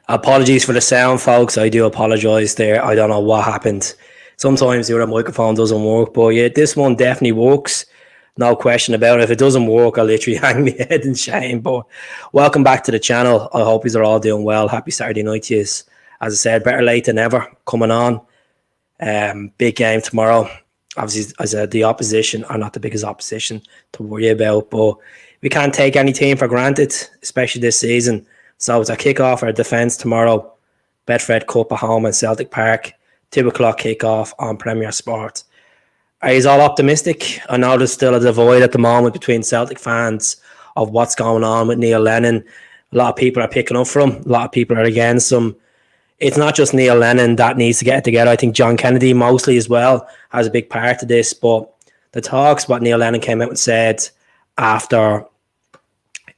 Apologies for the sound, folks. I do apologise there. I don't know what happened. Sometimes the other microphone doesn't work, but yeah, this one definitely works. No question about it. If it doesn't work, I'll literally hang my head in shame. But welcome back to the channel. I hope you are all doing well. Happy Saturday night to you. As I said, better late than never coming on. Big game tomorrow. Obviously, as I said, the opposition are not the biggest opposition to worry about, but we can't take any team for granted, especially this season. So it's a kick-off our defence tomorrow. Betfred Cup at home in Celtic Park. 2 o'clock kick-off on Premier Sport. Are you all optimistic? I know there's still a divide at the moment between Celtic fans of what's going on with Neil Lennon. A lot of people are picking up for him. A lot of people are against him. It's not just Neil Lennon that needs to get it together. I think John Kennedy mostly as well has a big part of this. But the talks, what Neil Lennon came out and said after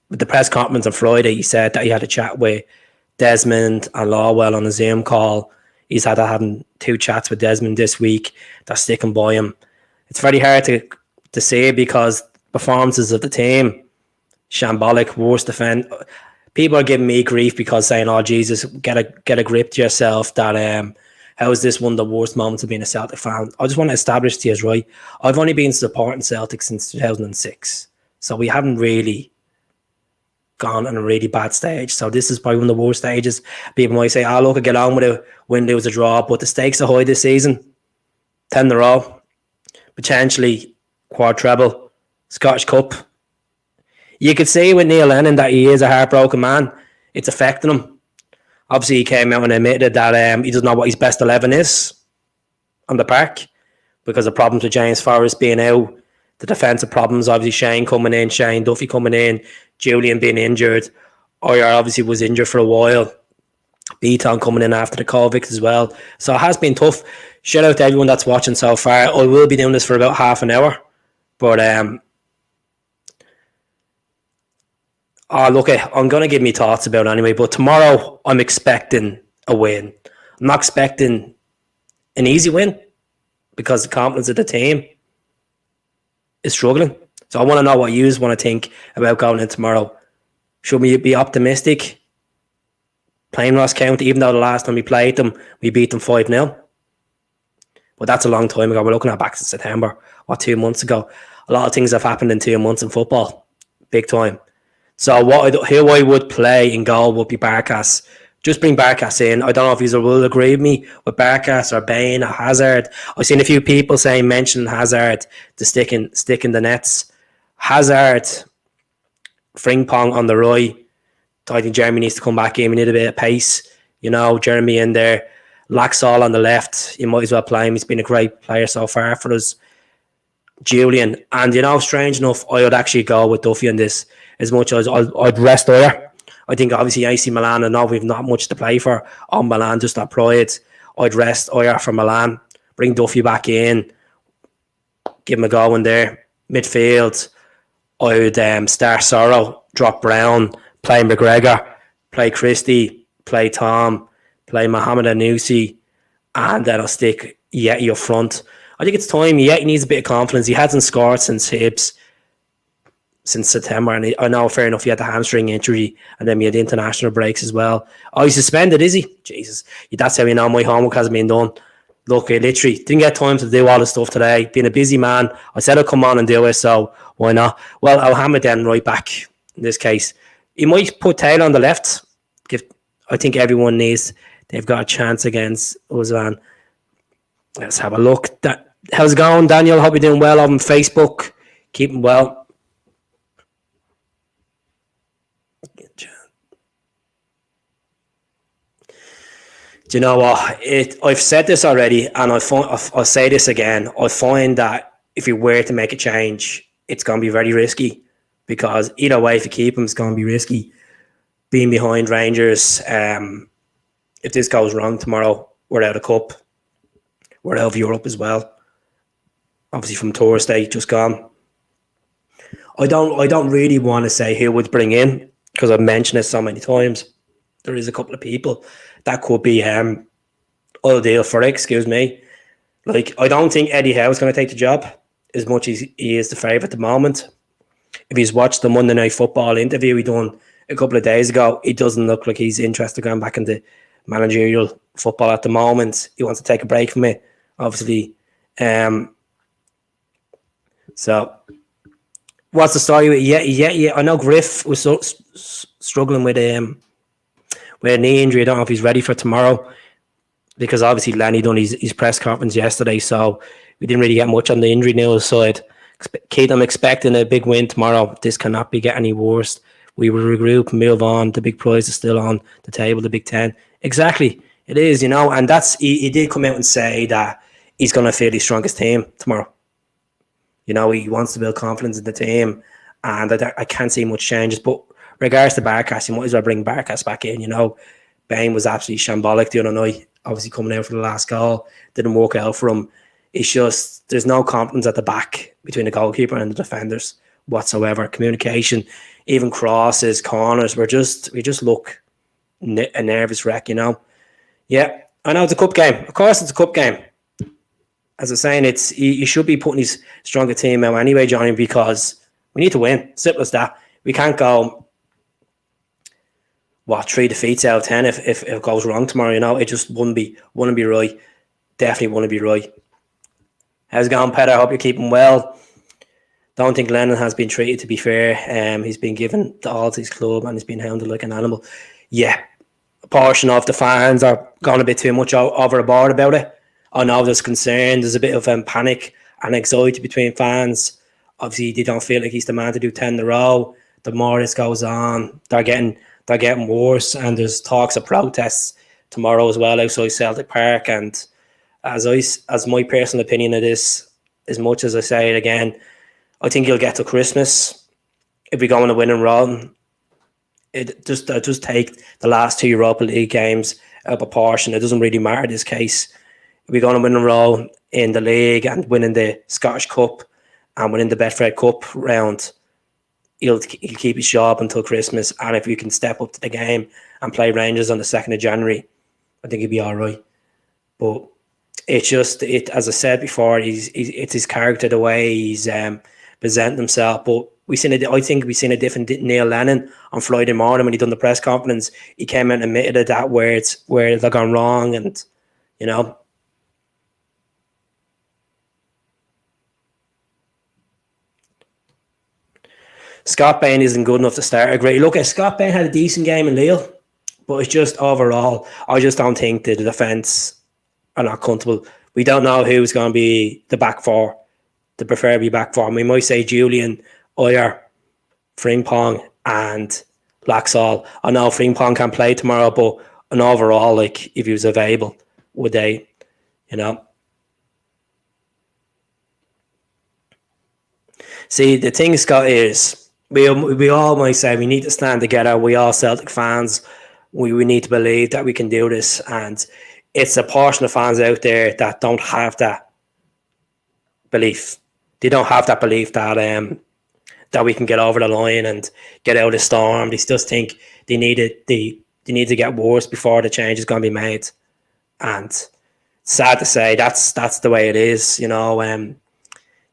the press conference on Friday, he said that he had a chat with Desmond and Lawwell on a Zoom call. He's having 2 chats with Desmond this week. They're sticking by him. It's very hard to say because performances of the team, shambolic, worst defense. People are giving me grief because saying, "Oh Jesus, get a grip to yourself." That how is this one of the worst moments of being a Celtic fan? I just want to establish to you, right? I've only been supporting Celtic since 2006, so we haven't really gone on a really bad stage. So this is probably one of the worst stages. People might say, "Oh look, I get on with it when there was a draw," but the stakes are high this season. 10 in a row, potentially quad treble, Scottish Cup. You could see with Neil Lennon that he is a heartbroken man. It's affecting him. Obviously, he came out and admitted that he doesn't know what his best 11 is on the park because of problems with James Forrest being out, the defensive problems, obviously Shane coming in, Shane Duffy coming in, Julian being injured. Oyer obviously was injured for a while. Beaton coming in after the COVID as well. So it has been tough. Shout out to everyone that's watching so far. I will be doing this for about half an hour. But look, I'm going to give me thoughts about it anyway. But tomorrow, I'm expecting a win. I'm not expecting an easy win because the confidence of the team is struggling. So I want to know what you want to think about going in tomorrow. Should we be optimistic? Playing Ross County, even though the last time we played them, we beat them 5-0. But that's a long time ago. We're looking at back to September or 2 months ago. A lot of things have happened in 2 months in football. Big time. So who I would play in goal would be Barkas. Just bring Barkas in. I don't know if you will agree with me with Barkas or Bain or Hazard. I've seen a few people saying mention Hazard to stick in the nets. Hazard, Frimpong on the right. I think Jeremy needs to come back in. We need a bit of pace. You know, Jeremy in there. Laxall on the left. You might as well play him. He's been a great player so far for us. Julian. And, you know, strange enough, I would actually go with Duffy on this as much as I'd rest Oyer. I think obviously AC Milan, I know we've not much to play for on Milan, just that pride. I'd rest Oyer for Milan. Bring Duffy back in. Give him a go in there. Midfield. I would start Sorrow, drop Brown, play McGregor, play Christie, play Tom, play Mohamed Anusi, and then I'll stick Yeti up front. I think it's time. Yeti needs a bit of confidence. He hasn't scored since Hibs, since September, and I know, fair enough, he had the hamstring injury, and then he had the international breaks as well. Oh, he's suspended, is he? Jesus. That's how you know my homework hasn't been done. Look, I literally didn't get time to do all this stuff today. Being a busy man, I said I'd come on and do it, so why not? Well, I'll hammer then right back in this case. He might put Taylor on the left. I think everyone they've got a chance against Uzvan. Let's have a look. How's it going, Daniel? Hope you're doing well on Facebook. Keeping well. Do you know what? I've said this already, and I'll say this again. I find that if you were to make a change, it's going to be very risky, because either way, if you keep him, it's going to be risky. Being behind Rangers, if this goes wrong tomorrow, we're out of Cup. We're out of Europe as well. Obviously from Thursday, just gone. I don't really want to say who would bring in, because I've mentioned it so many times. There is a couple of people that could be ideal for it, excuse me. Like, I don't think Eddie Howe is going to take the job as much as he is the favourite at the moment. If he's watched the Monday Night Football interview he done a couple of days ago, it doesn't look like he's interested going back into managerial football at the moment. He wants to take a break from it, obviously. So, what's the story with? Yeah. I know Griff was struggling with a knee injury. I don't know if he's ready for tomorrow, because obviously Lenny done his press conference yesterday, so we didn't really get much on the injury news side. Kate, I'm expecting a big win tomorrow. This cannot be getting any worse. We will regroup and move on. The big prize is still on the table, the Big Ten. Exactly. It is, and that's he did come out and say that he's going to field his strongest team tomorrow. He wants to build confidence in the team, and I can't see much changes. But regards to Barkas, you might as well bring Barkas back in. Bain was absolutely shambolic the other night, obviously coming out for the last goal. Didn't work out for him. It's just there's no confidence at the back between the goalkeeper and the defenders whatsoever. Communication, even crosses, corners, we just look a nervous wreck, Yeah, I know it's a cup game. Of course, it's a cup game. As I'm saying, you should be putting his stronger team out anyway, Johnny, because we need to win. Simple as that. We can't go 3 defeats out of 10 if it goes wrong tomorrow. It just wouldn't be right. Definitely wouldn't be right. How's it going, Peter? I hope you're keeping well. Don't think Lennon has been treated, to be fair. He's been given the all to his club and he's been hounded like an animal. Yeah, a portion of the fans are going a bit too much overboard about it. I know there's concern. There's a bit of panic and anxiety between fans. Obviously, they don't feel like he's the man to do 10 in a row. The more this goes on, they're getting worse, and there's talks of protests tomorrow as well outside Celtic Park. And as my personal opinion of this, as much as I say it again, I think you'll get to Christmas if we go on a winning run. It just take the last 2 Europa League games out of proportion. It doesn't really matter in this case. If we go on a winning run in the league and winning the Scottish Cup and winning the Betfred Cup round, he'll keep his job until Christmas. And if you can step up to the game and play Rangers on the 2nd of January, I think he'll be all right. But it's just, as I said before, it's his character, the way he's presenting himself. But I think we've seen a different Neil Lennon on Friday morning when he done the press conference. He came out and admitted that where they're gone wrong, and Scott Bain isn't good enough to start a great look. Scott Bain had a decent game in Lille, but it's just overall, I just don't think that the defence are not comfortable. We don't know who's going to be the back four, the preferably back four. We might say Julian, Oyer, Frimpong, and Laxall. I know Frimpong can play tomorrow, but an overall, like if he was available, would they, See, the thing, Scott, is we all might say we need to stand together. We all Celtic fans. We need to believe that we can do this, and it's a portion of fans out there that don't have that belief. They don't have that belief that that we can get over the line and get out of the storm. They just think they need to get worse before the change is going to be made. And sad to say, that's the way it is.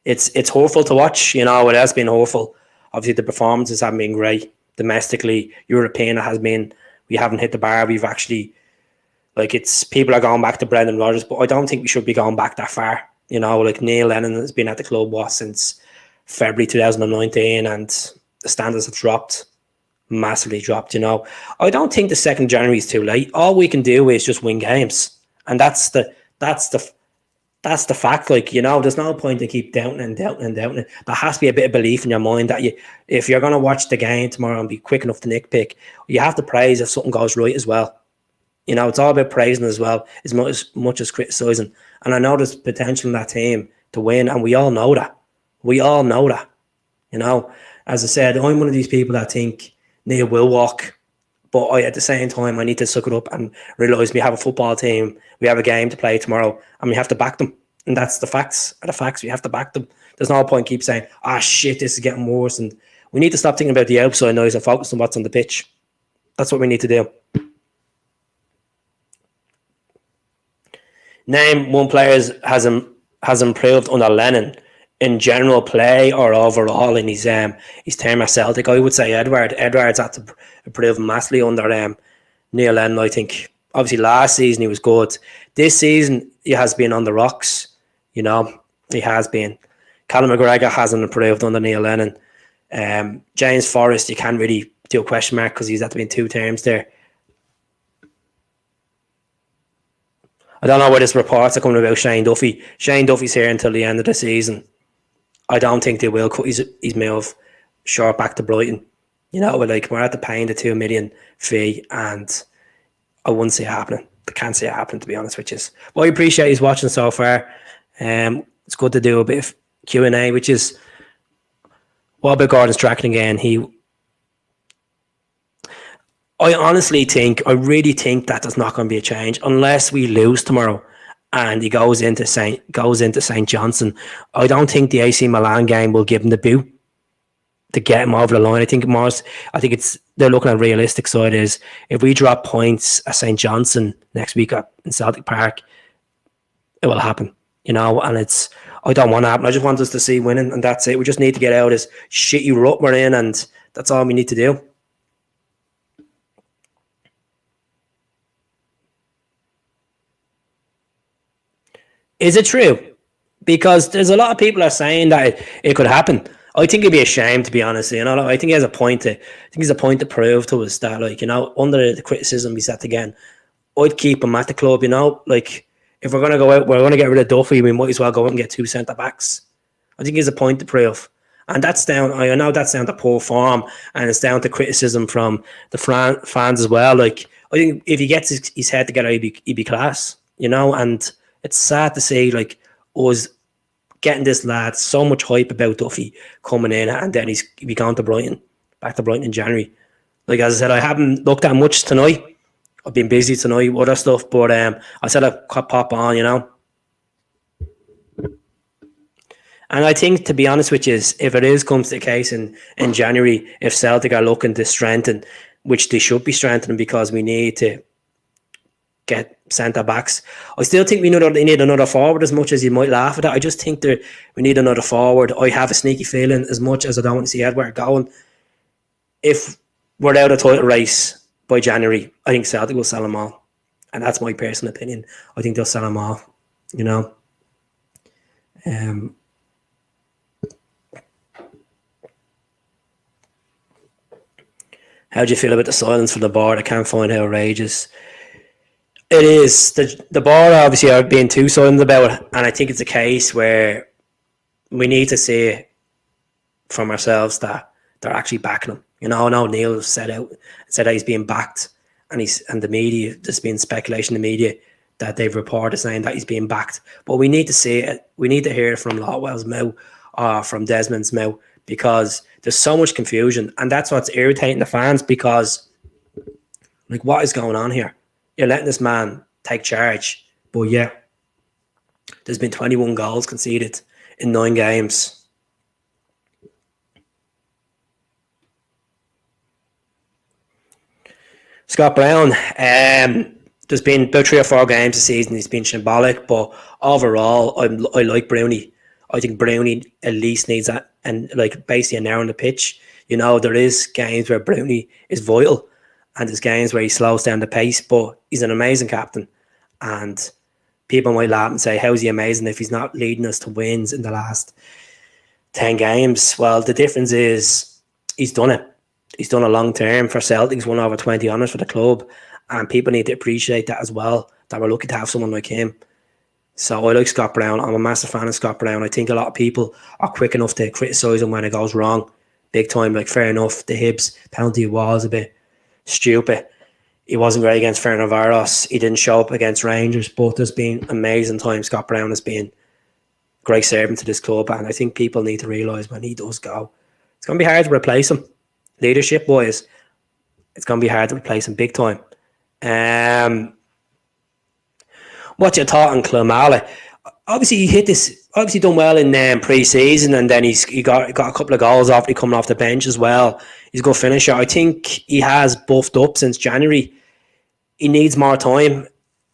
It's hurtful to watch. It has been hurtful. Obviously, the performances haven't been great domestically. European, it has been. We haven't hit the bar. We've actually, people are going back to Brendan Rodgers, but I don't think we should be going back that far. Neil Lennon has been at the club since February 2019, and the standards have dropped, massively dropped. I don't think the 2nd of January is too late. All we can do is just win games, and that's the fact. There's no point to keep doubting and doubting and doubting. There has to be a bit of belief in your mind that if you're going to watch the game tomorrow and be quick enough to nitpick, you have to praise if something goes right as well. It's all about praising as well, as much as criticising. And I know there's potential in that team to win, and we all know that. As I said, I'm one of these people that think Neil will walk, but at the same time, I need to suck it up and realise we have a football team, we have a game to play tomorrow, and we have to back them. And that's the facts. We have to back them. There's no point keep saying, shit, this is getting worse. And we need to stop thinking about the outside noise and focus on what's on the pitch. That's what we need to do. Name one player has improved under Lennon. in general play or overall in his term at Celtic, I would say Edward. Edward's had to improve massively under Neil Lennon. I think obviously last season he was good. This season he has been on the rocks. You know, he has been. Callum McGregor hasn't improved under Neil Lennon. James Forrest, you can't really do a question mark because he's had to be in 2 terms there. I don't know where this reports are coming about Shane Duffy. Shane Duffy's here until the end of the season. I don't think they will cut his move short back to Brighton. You know, we're at the paying the 2 million fee, and I wouldn't see it happening. I can't see it happening, to be honest with you. Well, I appreciate he's watching so far. It's good to do a bit of Q&A, which is what about Gordon Strachan again? I really think that there's not going to be a change unless we lose tomorrow and he goes into St. Johnstone. I don't think the AC Milan game will give him the boot to get him over the line. They're looking at realistic side is if we drop points at St. Johnstone next week in Celtic Park, it will happen. You know, and I don't want to happen. I just want us to see winning, and that's it. We just need to get out of this shitty rut we're in, and that's all we need to do. Is it true? Because there's a lot of people are saying that it could happen. I think it'd be a shame, to be honest. You know, I think he has a point to prove to us that, like, you know, under the criticism he's had again, I'd keep him at the club. You know, like if we're gonna go out, we're gonna get rid of Duffy. We might as well go out and get 2 centre backs. I think he has a point to prove, and that's down. I know that's down to poor form, and it's down to criticism from the fans as well. Like I think if he gets his head together, he'd be class. You know, and it's sad to see like us getting this lad so much hype about Duffy coming in, and then he's be gone to Brighton, back to Brighton in January. Like as I said, I haven't looked at much tonight. I've been busy tonight with other stuff, but I said I'd pop on, you know. And I think, to be honest with you, if it comes to the case in January, if Celtic are looking to strengthen, which they should be strengthening because we need to get centre backs. I still think they need another forward, as much as you might laugh at it. I just think that we need another forward. I have a sneaky feeling, as much as I don't want to see Edward going, if we're out of title race by January, I think Celtic will sell them all. And that's my personal opinion. I think they'll sell them all, you know. How do you feel about the silence from the board? I can't find how outrageous it is. The board obviously are being too silent about it, and I think it's a case where we need to see from ourselves that they're actually backing him. You know, I know Neil said that he's being backed, and the media, there's been speculation in the media that they've reported saying that he's being backed. But we need to see it. We need to hear it from Lotwell's mouth or from Desmond's mouth, because there's so much confusion, and that's what's irritating the fans, because like, what is going on here? You're letting this man take charge, but yeah, there's been 21 goals conceded in 9 games. Scott Brown, there's been about 3 or 4 games this season he's been shambolic, but overall I like Brownie. I think Brownie at least needs that, and like basically an hour on the pitch. You know, there is games where Brownie is vital, and there's games where he slows down the pace, but he's an amazing captain. And people might laugh and say, how's he amazing if he's not leading us to wins in the last 10 games? Well, the difference is he's done it. He's done a long term for Celtic. He's won over 20 honours for the club, and people need to appreciate that as well, that we're lucky to have someone like him. So I like Scott Brown. I'm a massive fan of Scott Brown. I think a lot of people are quick enough to criticise him when it goes wrong. Big time, like, fair enough. The Hibs penalty was a bit stupid. He wasn't great against Ferencváros. He didn't show up against Rangers, but there's been amazing times Scott Brown has been great servant to this club, and I think people need to realise when he does go, it's going to be hard to replace him. Leadership-wise, it's going to be hard to replace him big time. What's your thought on Klimala? Obviously, obviously done well in pre-season, and then he got a couple of goals after coming off the bench as well. He's a good finisher. I think he has buffed up since January. He needs more time.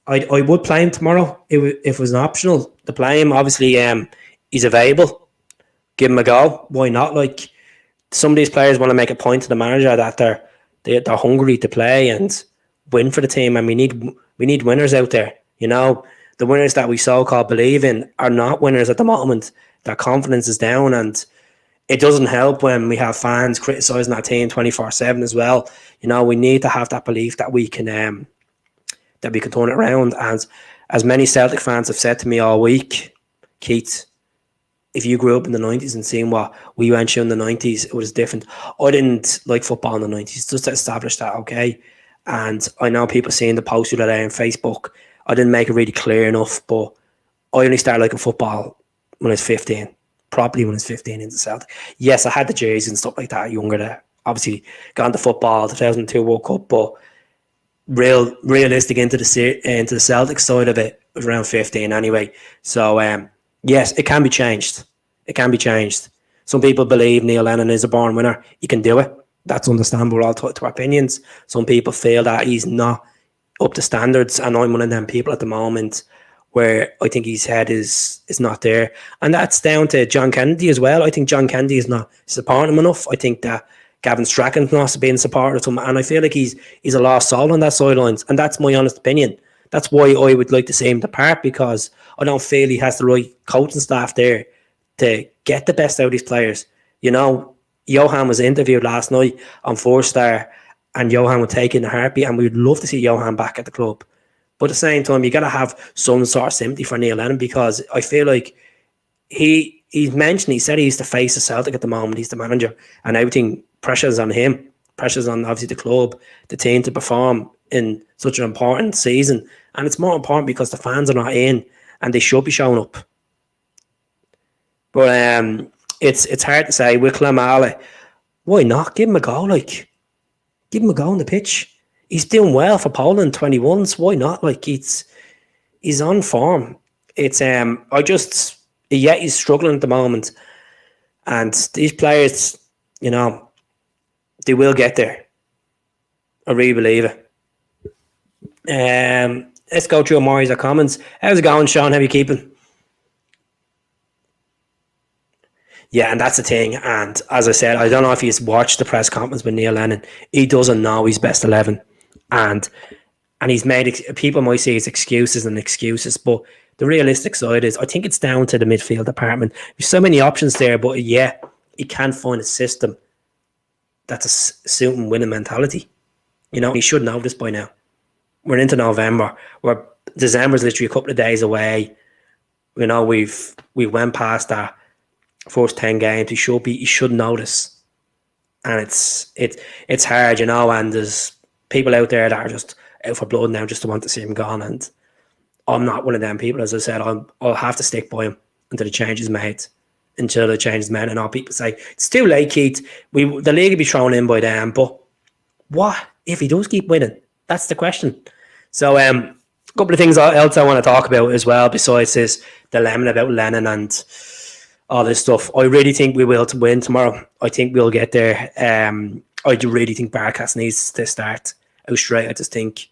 I would play him tomorrow if it was an optional to play him. Obviously, he's available. give him a go. Why not? Like, some of these players want to make a point to the manager that they're hungry to play and win for the team, and we need winners out there. You know, the winners that we so-called believe in are not winners at the moment. Their confidence is down, and it doesn't help when we have fans criticising our team 24/7 as well. You know, we need to have that belief that we can turn it around. And as many Celtic fans have said to me all week, Keith, if you grew up in the 90s and seen what we went through in the 90s, it was different. I didn't like football in the 90s, just to establish that, okay? And I know people seeing the post the other day on Facebook. I didn't make it really clear enough, but I only started liking football when I was 15, probably when I was 15 into Celtic. Yes, I had the jerseys and stuff like that younger there. Obviously, got into football, 2002 World Cup, but realistic into the Celtic side of it was around 15 anyway. So, yes, it can be changed. It can be changed. Some people believe Neil Lennon is a born winner. He can do it. That's understandable. We're all to our opinions. Some people feel that he's not up to standards, and I'm one of them people at the moment where I think his head is not there. And that's down to John Kennedy as well. I think John Kennedy is not supporting him enough. I think that Gavin Strachan's not being supported him, and I feel like he's a lost soul on that sidelines, and that's my honest opinion. That's why I would like to see him depart, because I don't feel he has the right coaching staff there to get the best out of these players. You know, Johan was interviewed last night on 4-Star, and Johan would take in a heartbeat, and we'd love to see Johan back at the club. But at the same time, you got to have some sort of sympathy for Neil Lennon, because I feel like he said he's the face of Celtic at the moment. He's the manager, and everything pressures on him. Pressures on, obviously, the club, the team to perform in such an important season. And it's more important because the fans are not in, and they should be showing up. But it's hard to say. With Klamala, why not? Give him a go. Like, give him a go on the pitch. He's doing well for Poland 21s. Why not? Like, he's on form. It's he's struggling at the moment. And these players, you know, they will get there. I really believe it. Let's go through more of the comments. How's it going, Sean? How are you keeping? Yeah, and that's the thing. And as I said, I don't know if he's watched the press conference with Neil Lennon. He doesn't know his best 11. And he's made, people might say it's excuses, but the realistic side is, I think it's down to the midfield department. There's so many options there, but yeah, he can't find a system that's a suiting winning mentality. You know, he should know this by now. We're into November. December's literally a couple of days away. You know, we went past that first 10 games. He should know this. And it's hard, you know, and there's people out there that are just out for blood now just to want to see him gone. And I'm not one of them people. As I said, I'll have to stick by him until the change is made. And all people say, it's too late, Keith. The league will be thrown in by them. But what if he does keep winning? That's the question. So a couple of things else I want to talk about as well, besides this dilemma about Lennon and all this stuff. I really think we will win tomorrow. I think we'll get there. I do really think Barkas needs to start out straight. I just think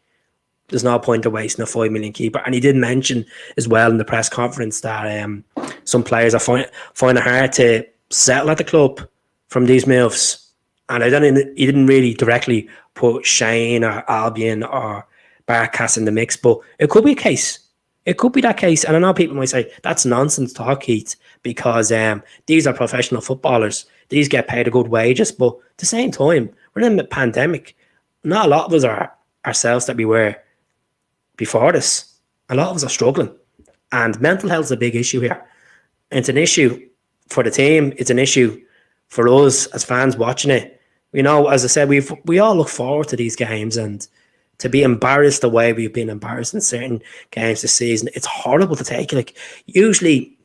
there's no point of wasting a 5 million keeper. And he did mention as well in the press conference that some players are find it hard to settle at the club from these moves. And he didn't really directly put Shane or Albion or Barkas in the mix, but it could be a case. It could be that case. And I know people might say, that's nonsense talk, Keith, because these are professional footballers. These get paid a good wages. But at the same time, we're in a pandemic. Not a lot of us are ourselves that we were before this. A lot of us are struggling. And mental health is a big issue here. It's an issue for the team. It's an issue for us as fans watching it. You know, as I said, we all look forward to these games, and to be embarrassed the way we've been embarrassed in certain games this season, it's horrible to take. Like, usually,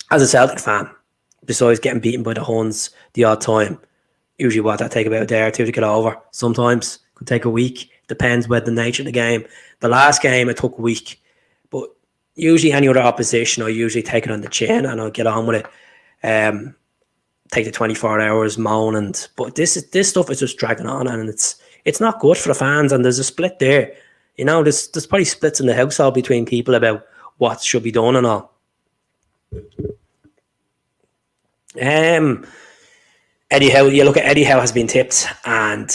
as a Celtic fan, besides getting beaten by the Huns the odd time, usually what that take about a day or two to get over. Sometimes could take a week. Depends what the nature of the game. The last game it took a week, but usually any other opposition, I usually take it on the chin and I'll get on with it. Take the 24 hours moaning, but this stuff is just dragging on, and it's not good for the fans. And there's a split there. You know, there's probably splits in the household between people about what should be done and all. Eddie Howe, you look at Eddie Howe has been tipped, and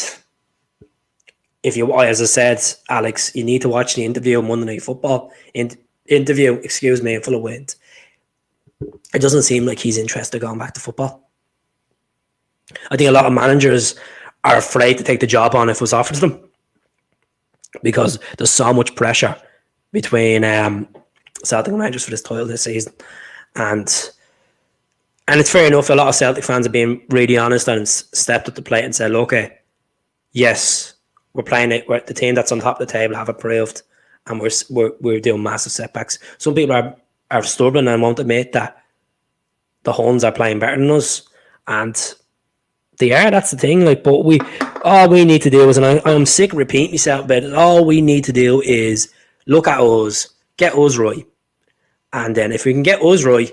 if you, as I said, Alex, you need to watch the interview on Monday Night Football. Interview, excuse me, full of wind. It doesn't seem like he's interested in going back to football. I think a lot of managers are afraid to take the job on if it was offered to them, because there's so much pressure between Celtic and Rangers for this title this season, and it's fair enough. A lot of Celtic fans have been really honest and stepped up the plate and said, "Look, yes, we're playing it. The team that's on top of the table have improved, and we're doing massive setbacks." Some people are stubborn and won't admit that the Huns are playing better than us, and they are. That's the thing. Like, but all we need to do is, and I'm sick of repeating myself, but all we need to do is look at us, get us right, and then if we can get us right,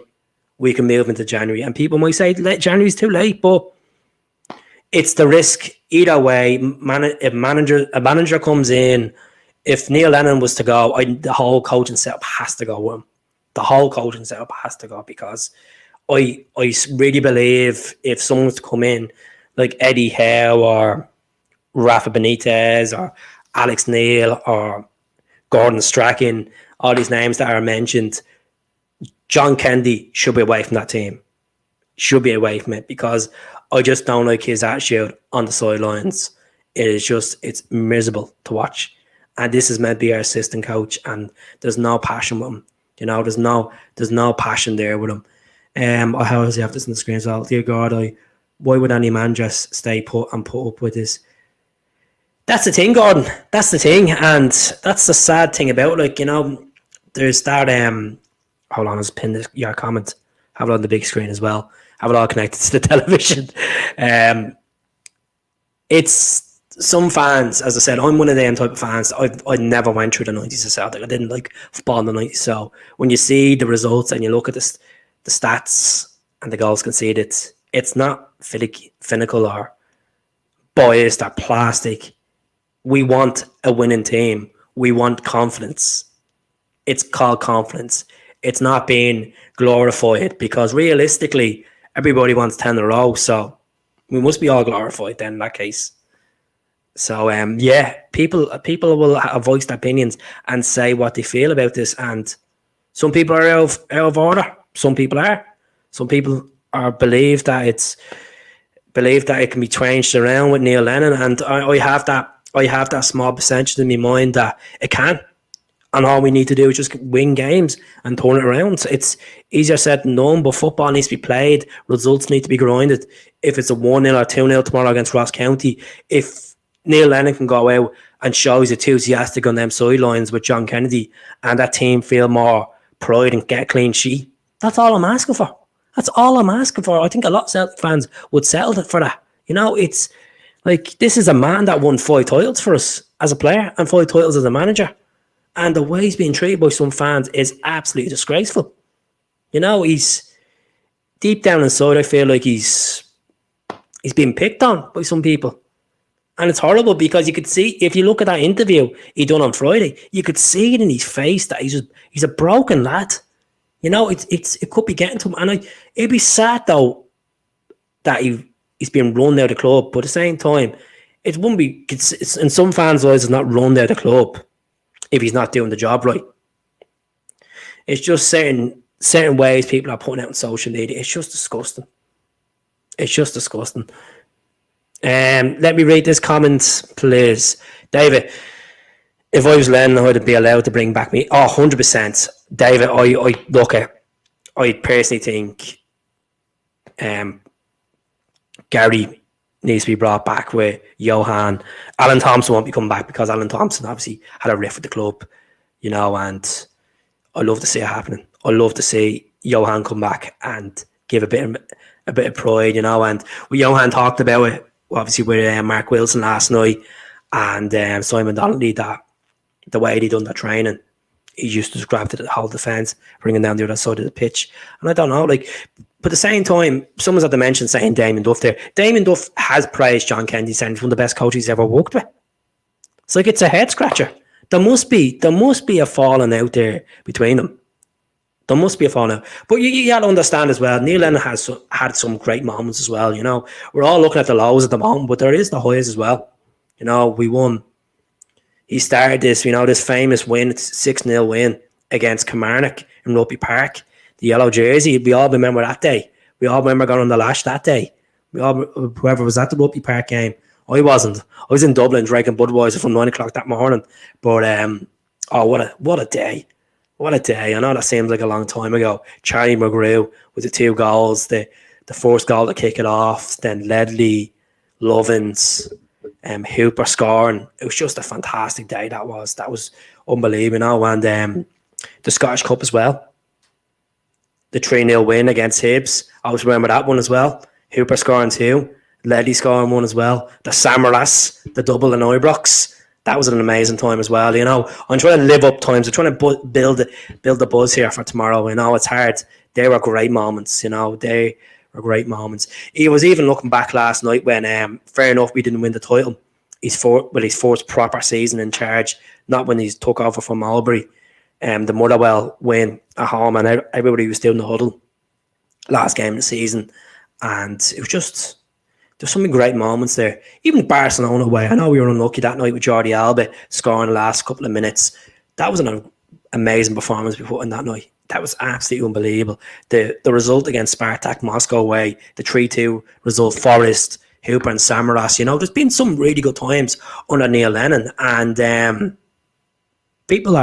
we can move into January. And people might say January's too late, but it's the risk either way. If a manager comes in, if Neil Lennon was to go, the whole coaching setup has to go with him. The whole coaching setup has to go, because I really believe if someone's to come in like Eddie Howe or Rafa Benitez or Alex Neil or Gordon Strachan, all these names that are mentioned, John Kennedy should be away from that team. Should be away from it, because I just don't like his attitude on the sidelines. It's miserable to watch. And this is meant to be our assistant coach, and there's no passion with him. You know, there's no passion there with him. How does he have this on the screen as well? Dear God, why would any man just stay put and put up with this? That's the thing, Gordon. That's the thing, and that's the sad thing about it. Like, you know, there's that. Hold on, let's pin your comment. Have it on the big screen as well. Have it all connected to the television. It's some fans, as I said, I'm one of them type of fans. I never went through the 90s of Celtic. I didn't like football in the 90s. So when you see the results and you look at the stats and the goals conceded, it's not finical or biased or plastic. We want a winning team. We want confidence. It's called confidence. It's not being glorified, because realistically, everybody wants 10 in a row. So we must be all glorified then in that case. So, people will voice their opinions and say what they feel about this. And some people are out of order. Some people are. Some people believe that it can be changed around with Neil Lennon. And I have that small percentage in my mind that it can. And all we need to do is just win games and turn it around. It's easier said than done, but football needs to be played. Results need to be grinded. If it's a 1-0 or 2-0 tomorrow against Ross County, if Neil Lennon can go out and show he's enthusiastic on them sidelines with John Kennedy, and that team feel more pride and get a clean sheet, that's all I'm asking for. That's all I'm asking for. I think a lot of Celtic fans would settle for that. You know, it's like, this is a man that won 5 titles for us as a player and 5 titles as a manager. And the way he's being treated by some fans is absolutely disgraceful. You know, he's deep down inside, I feel like he's being picked on by some people. And it's horrible, because you could see, if you look at that interview he done on Friday, you could see it in his face that he's a broken lad. You know, it could be getting to him. And it'd be sad though that he's being run out of the club, but at the same time, it wouldn't be, it's in some fans' eyes, it's not run out of the club if he's not doing the job right. It's just certain ways people are putting out on social media. It's just disgusting. It's just disgusting. Let me read this comment, please. David, if I was Lennon, I'd be allowed to bring back me. 100%. David, I personally think Gary needs to be brought back with Johan. Alan Thompson won't be coming back, because Alan Thompson obviously had a rift with the club, you know, and I love to see it happening. I love to see Johan come back and give a bit of pride, you know. And we Johan talked about it, obviously, with Mark Wilson last night and Simon Donnelly, that the way they done their training, he used to grab to the whole defence, bringing down the other side of the pitch. And I don't know, like, but at the same time, someone's at the mention saying Damien Duff there. Damien Duff has praised John Kennedy, saying he's one of the best coaches he's ever worked with. It's like, it's a head scratcher. There must be a falling out there between them. There must be a fallout. But you got to understand as well, Neil Lennon has had some great moments as well. We're all looking at the lows at the moment, but there is the highs as well. We won. He started this famous win, 6-0 win against Kilmarnock in Rugby Park. The yellow jersey, we all remember that day. We all remember going on the lash that day. Whoever was at the Rugby Park game. I wasn't. I was in Dublin drinking Budweiser from 9 o'clock that morning. But, what a day. What a day. I know that seems like a long time ago. Charlie McGrew with the 2 goals, the first goal to kick it off, then Ledley, Lovins, Hooper scoring. It was just a fantastic day. That was unbelievable. And the Scottish Cup as well. The 3-0 win against Hibs. I always remember that one as well. Hooper scoring 2. Ledley scoring 1 as well. The Samaras, the double in Ibrox. That was an amazing time as well. I'm trying to live up times. I'm trying to build the buzz here for tomorrow. It's hard. They were great moments. They were great moments. He was even looking back last night when, fair enough, we didn't win the title. His fourth proper season in charge, not when he took over from Albury. The Motherwell win at home, and everybody was still in the huddle last game of the season, and it was just there's so many great moments there. Even Barcelona away, I know we were unlucky that night with Jordi Alba scoring the last couple of minutes. That was an amazing performance we put in that night. That was absolutely unbelievable. The result against Spartak Moscow away, the 3-2 result, Forest, Hooper and Samaras. There's been some really good times under Neil Lennon, and people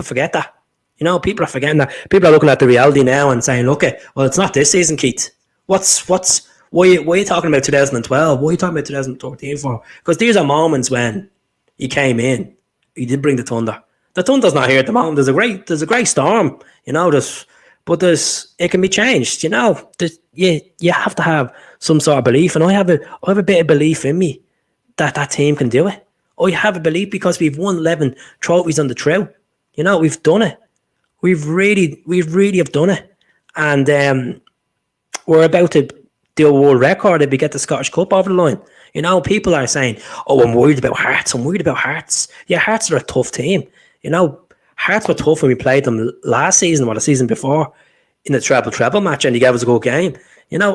forget that. People are forgetting that. People are looking at the reality now and saying, "Look, well, it's not this season, Keith. Why are you talking about 2012? Why are you talking about 2013 for?" Because these are moments when he came in, he did bring the thunder. The thunder's not here at the moment. There's a great storm, but it can be changed. You have to have some sort of belief, and I have a bit of belief in me that team can do it. I have a belief because we've won 11 trophies on the trail. We've done it. We really have done it, and we're about to do a world record if we get the Scottish Cup over the line. People are saying, "Oh, I'm worried about Hearts." Yeah, Hearts are a tough team. Hearts were tough when we played them last season or the season before in the treble match, and they gave us a good game.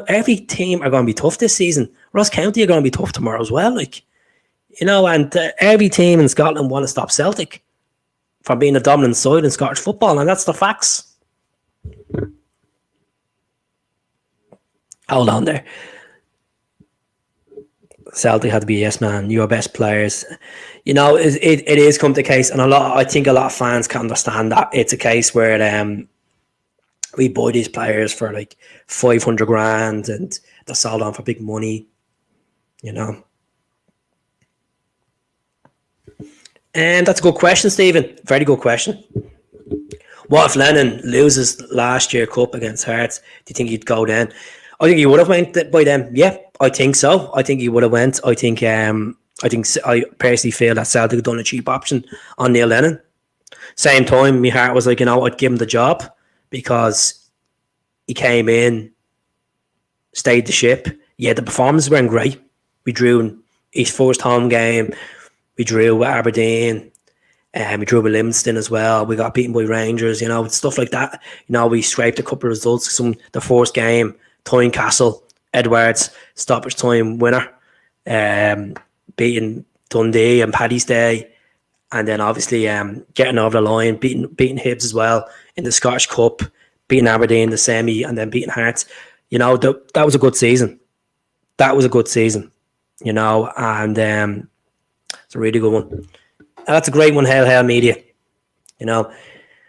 Every team are going to be tough this season. Ross County are going to be tough tomorrow as well. And every team in Scotland want to stop Celtic from being a dominant side in Scottish football, and that's the facts. Hold on there. Celtic had to be yes man, your best players. It is come to the case, and I think a lot of fans can understand that it's a case where we buy these players for like 500 grand and they're sold on for big money, And that's a good question, Stephen. Very good question. What if Lennon loses last year cup against Hearts? Do you think he'd go then? I think he would have went by then. Yeah, I think so. I think he would have went. I personally feel that Celtic had done a cheap option on Neil Lennon. Same time, my heart was like, I'd give him the job because he came in, stayed the ship. Yeah, the performances weren't great. We drew in his first home game. We drew with Aberdeen. We drew with Livingston as well. We got beaten by Rangers, stuff like that. We scraped a couple of results. The first game, Tynecastle, Edwards, stoppage time winner, beating Dundee and Paddy's Day, and then obviously getting over the line, beating Hibs as well in the Scottish Cup, beating Aberdeen in the semi, and then beating Hearts. That was a good season. That was a good season, and it's a really good one. And that's a great one, Hail Media.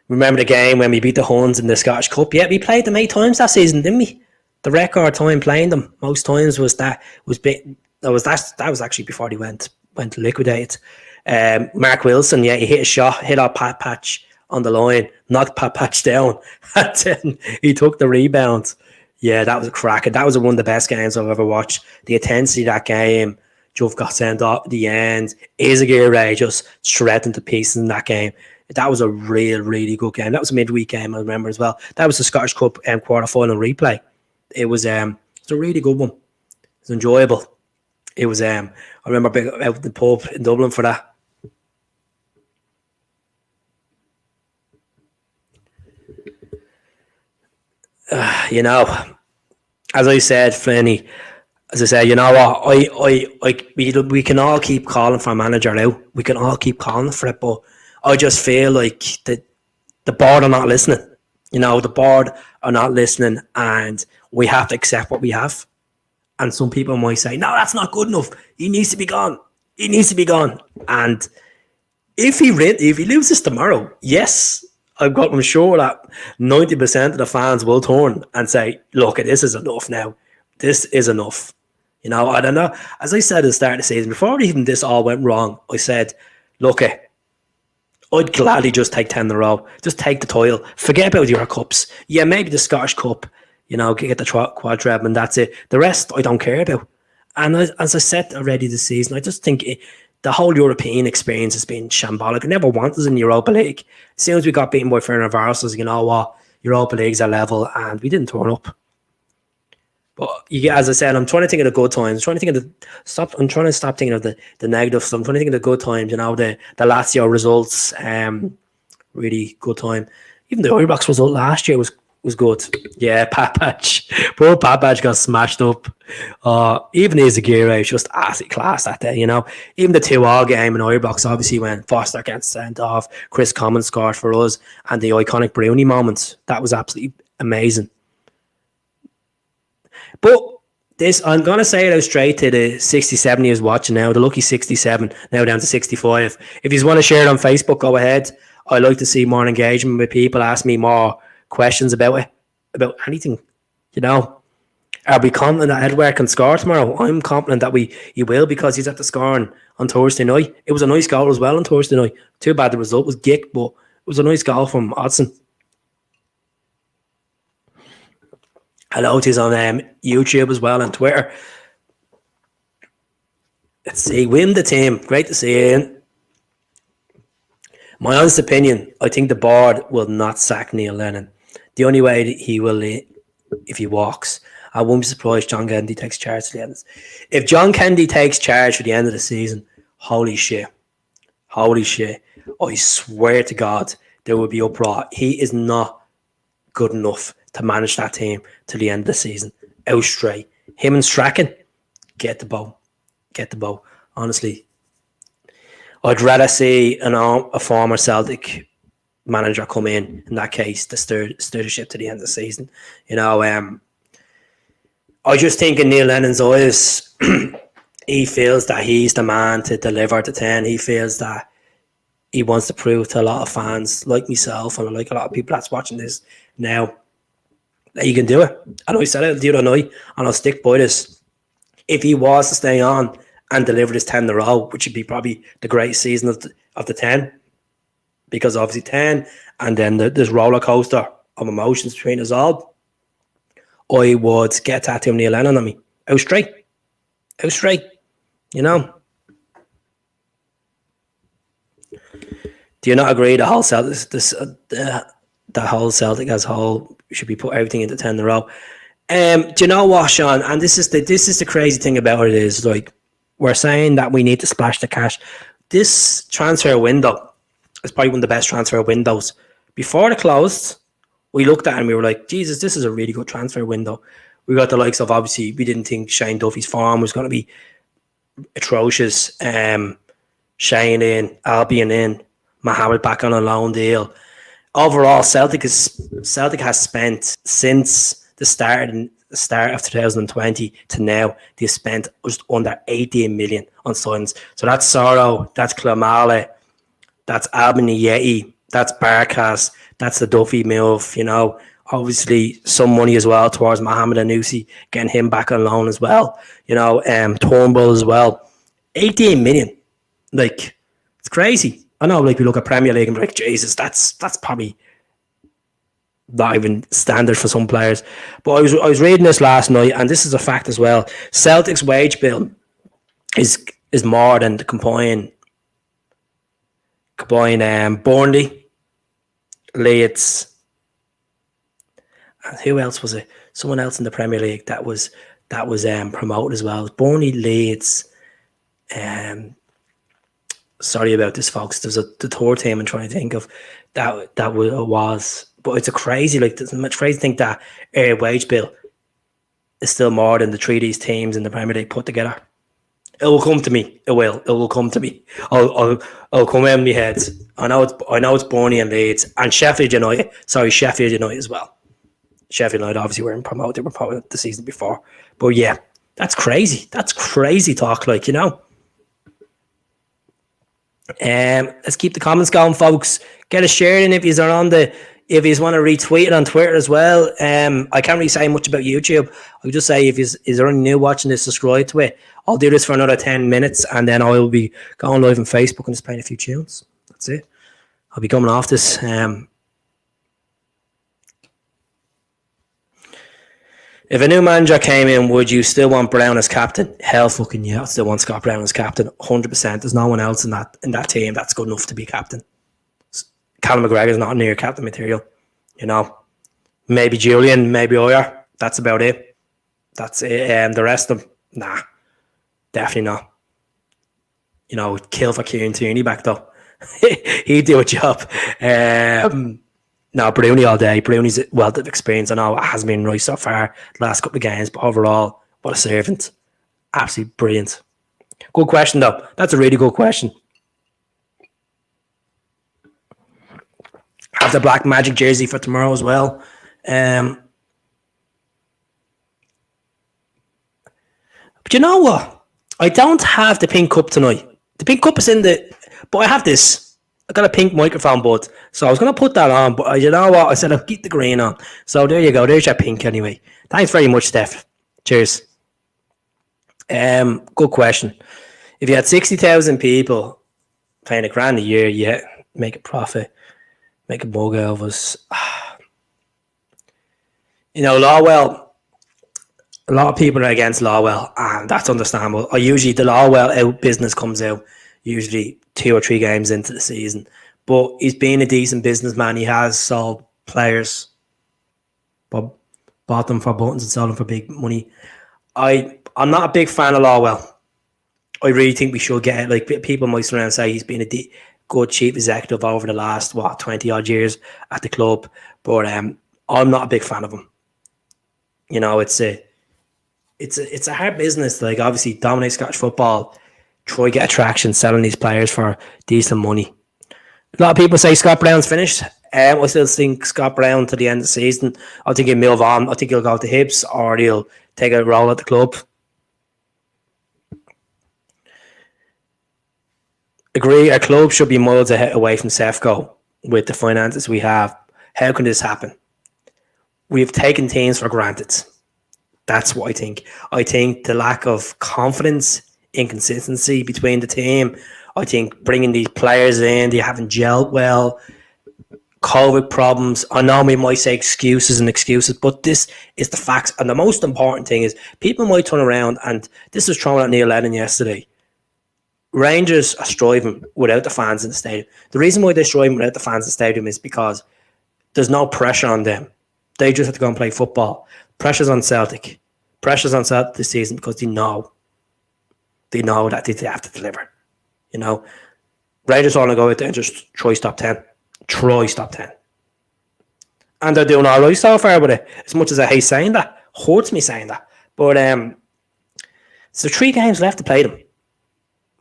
Remember the game when we beat the Huns in the Scottish Cup? Yeah, we played them 8 times that season, didn't we? The record time playing them most times was actually before they went liquidated. Mark Wilson, yeah, he hit a shot, hit our Pat Patch on the line, knocked Pat Patch down, and then he took the rebound. Yeah, that was a cracker. That was one of the best games I've ever watched. The intensity of that game. Juve got sent off at the end. Izagirre just shredded to pieces in that game. That was a really good game. That was a midweek game, I remember as well. That was the Scottish Cup quarter-final replay. It was a really good one. It was enjoyable. It was I remember being out at the pub in Dublin for that. You know, as I said, Flaney, as I said, you know what? We can all keep calling for a manager now. We can all keep calling for it, but I just feel like the board are not listening. You know, the board are not listening, and we have to accept what we have. And some people might say, "No, that's not good enough. He needs to be gone. He needs to be gone." And if he loses tomorrow, yes, I'm sure that 90% of the fans will turn and say, "Look, this is enough now. This is enough." You know, I don't know. As I said at the start of the season, before even this all went wrong, I said, "Look, I'd gladly just take 10 in a row. Just take the title. Forget about your cups. Yeah, maybe the Scottish Cup, you know, get the quadreb and that's it. The rest, I don't care about." And as I said already this season, I just think the whole European experience has been shambolic. I never wanted us in Europa League. As soon as we got beaten by Ferencváros, you know what, Europa League's a level, and we didn't turn up. But as I said, I'm trying to think of the good times. I'm trying to stop thinking of the negatives. I'm trying to think of the good times. You know, the Lazio results, really good time. Even the Ibrox result last year was good. Yeah, Papac. Poor Papac got smashed up. Even Izagirre was just absolutely class that day, you know. Even the 2-2 game in Ibrox, obviously, when Foster gets sent off, Chris Commons scored for us, and the iconic Bruni moment. That was absolutely amazing. But I'm going to say it out straight to the 67 years watching now, the lucky 67, now down to 65. If you want to share it on Facebook, go ahead. I like to see more engagement with people, ask me more questions about it, about anything, you know. Are we confident that Edward can score tomorrow? I'm confident that he will, because he's at the scoring on Thursday night. It was a nice goal as well on Thursday night. Too bad the result was gick, but it was a nice goal from Odson. Hello, he's on YouTube as well and Twitter. Let's see, win the team. Great to see you, Ian. My honest opinion, I think the board will not sack Neil Lennon. The only way that he will, if he walks, I won't be surprised John Kennedy takes charge to the end. If John Kennedy takes charge for the end of the season, holy shit. I swear to God, there will be uproar. He is not good enough to manage that team to the end of the season. Out straight. Him and Strachan, get the bow. Honestly, I'd rather see a former Celtic manager come in that case, to steer the ship to the end of the season. You know, I just think in Neil Lennon's eyes, he feels that he's the man to deliver the 10. He feels that he wants to prove to a lot of fans like myself and like a lot of people that's watching this now that he can do it. And I said it the other night, and I'll stick by this. If he was to stay on and deliver this 10 in a row, which would be probably the greatest season of the 10, because obviously 10 and then this roller coaster of emotions between us all, I would get that to Neil Lennon on me. Out straight. You know. Do you not agree the whole Celtic, the whole Celtic as a whole should be put everything into 10 in a row? Do you know what, Sean? And this is the crazy thing about it is, like, we're saying that we need to splash the cash. This transfer window is probably one of the best transfer windows. Before it closed, we looked at it and we were like, Jesus, this is a really good transfer window. We got the likes of, obviously, we didn't think Shane Duffy's form was going to be atrocious. Shane in, Albion in, Mohamed back on a loan deal. Overall, Celtic has spent since the start of 2020 to now, they've spent just under 18 million on signings. So that's Soro, that's Klamale, that's Albany Yeti, that's Barkas, that's the Duffy move, you know. Obviously, some money as well towards Mohamed Anusi, getting him back on loan as well. You know, Turnbull as well. 18 million. Like, it's crazy. I know, like, we look at Premier League and be like, Jesus, that's probably not even standard for some players. But I was reading this last night, and this is a fact as well. Celtic's wage bill is more than the combined Burnley, Leeds, and who else was it? Someone else in the Premier League that was promoted as well. Burnley, Leeds. Sorry about this, folks. There's the third team I'm trying to think of that was But it's a crazy, there's much crazy to think that wage bill is still more than the three of these teams in the Premier League put together. It will come to me. It will. It will come to me. I'll come out in my head. I know it's Burnley and Leeds and Sheffield United. Sorry, Sheffield United as well. Sheffield United obviously weren't promoted. They were promoted the season before. But yeah, that's crazy. That's crazy talk, Let's keep the comments going, folks. Get a share in if you want to retweet it on Twitter as well. I can't really say much about YouTube. I'll just say if you're only new watching this, subscribe to it. I'll do this for another 10 minutes and then I will be going live on Facebook and just playing a few tunes. That's it. I'll be coming off this. If a new manager came in, would you still want Brown as captain? Hell fucking yeah, I still want Scott Brown as captain. 100%. There's no one else in that team that's good enough to be captain. Callum McGregor's not near captain material. Maybe Julian, maybe Oyer. That's about it. That's it. The rest of them, nah. Definitely not. Kill for Kieran Tierney back though. He'd do a job. No, Bruni all day. Bruni's a wealth of experience. I know it hasn't been right so far the last couple of games, but overall, what a servant. Absolutely brilliant. Good question, though. That's a really good question. Have the black Magic jersey for tomorrow as well. But you know what? I don't have the pink cup tonight. The pink cup is but I have this. I got a pink microphone bud, so I was going to put that on, but you know what? I said I'll keep the green on. So there you go. There's your pink anyway. Thanks very much, Steph. Cheers. Good question. If you had 60,000 people paying £1,000 a year, yeah, make a profit, make a bug out of us. Lawwell, a lot of people are against Lawwell, and that's understandable. The Lawwell out business comes out usually 2 or 3 games into the season. But he's been a decent businessman. He has sold players, but bought them for buttons and sold them for big money. I'm not a big fan of Lawwell. I really think we should get it. People might surround and say he's been a good chief executive over the last 20 odd years at the club, but I'm not a big fan of him. It's a hard business. Obviously, dominate Scottish football. Try to get attraction selling these players for decent money. A lot of people say Scott Brown's finished. I still think Scott Brown to the end of the season. I think he'll move on. I think he'll go to Hibs or he'll take a role at the club. Agree, our club should be miles ahead away from Sefco with the finances we have. How can this happen? We've taken teams for granted. That's what I think. I think the lack of confidence, inconsistency between the team. I think bringing these players in, they haven't gelled well. COVID problems. I know we might say excuses, but this is the facts. And the most important thing is people might turn around, and this was thrown at Neil Lennon yesterday. Rangers are striving without the fans in the stadium. The reason why they're striving without the fans in the stadium is because there's no pressure on them. They just have to go and play football. Pressure's on Celtic. Pressure's on Celtic this season because they know that they have to deliver. Rangers want to go out there and just try stop 10. And they're doing all right so far with it. As much as I hate saying that, hurts me saying that. But so 3 games left to play them.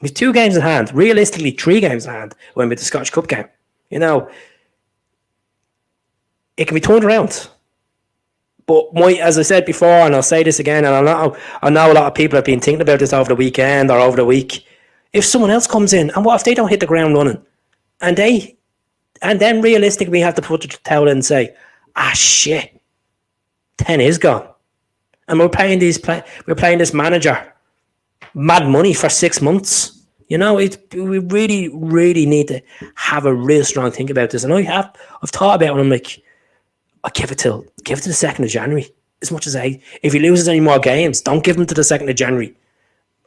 With 2 games in hand, realistically 3 games in hand when with the Scottish Cup game. It can be turned around. But as I said before, and I'll say this again, and I know a lot of people have been thinking about this over the weekend or over the week. If someone else comes in, and what if they don't hit the ground running? And then realistically we have to put the towel in and say, shit, 10 is gone. And we're paying this manager mad money for 6 months. We really, really need to have a real strong think about this. And I've thought about it, and I'm like, I'll give it to the 2nd of January. As much as if he loses any more games, don't give him to the 2nd of January.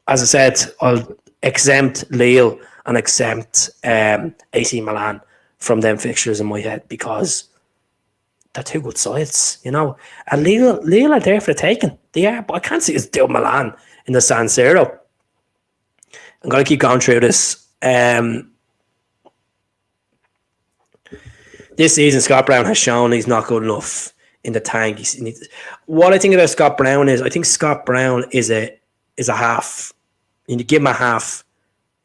As I said, I'll exempt Lille and exempt AC Milan from them fixtures in my head because they're 2 good sides, And Lille are there for the taking. They are, but I can't see us do Milan in the San Siro. I'm going to keep going through this. The this season, Scott Brown has shown he's not good enough in the tank. What I think about Scott Brown is, I think Scott Brown is a half. You give him a half.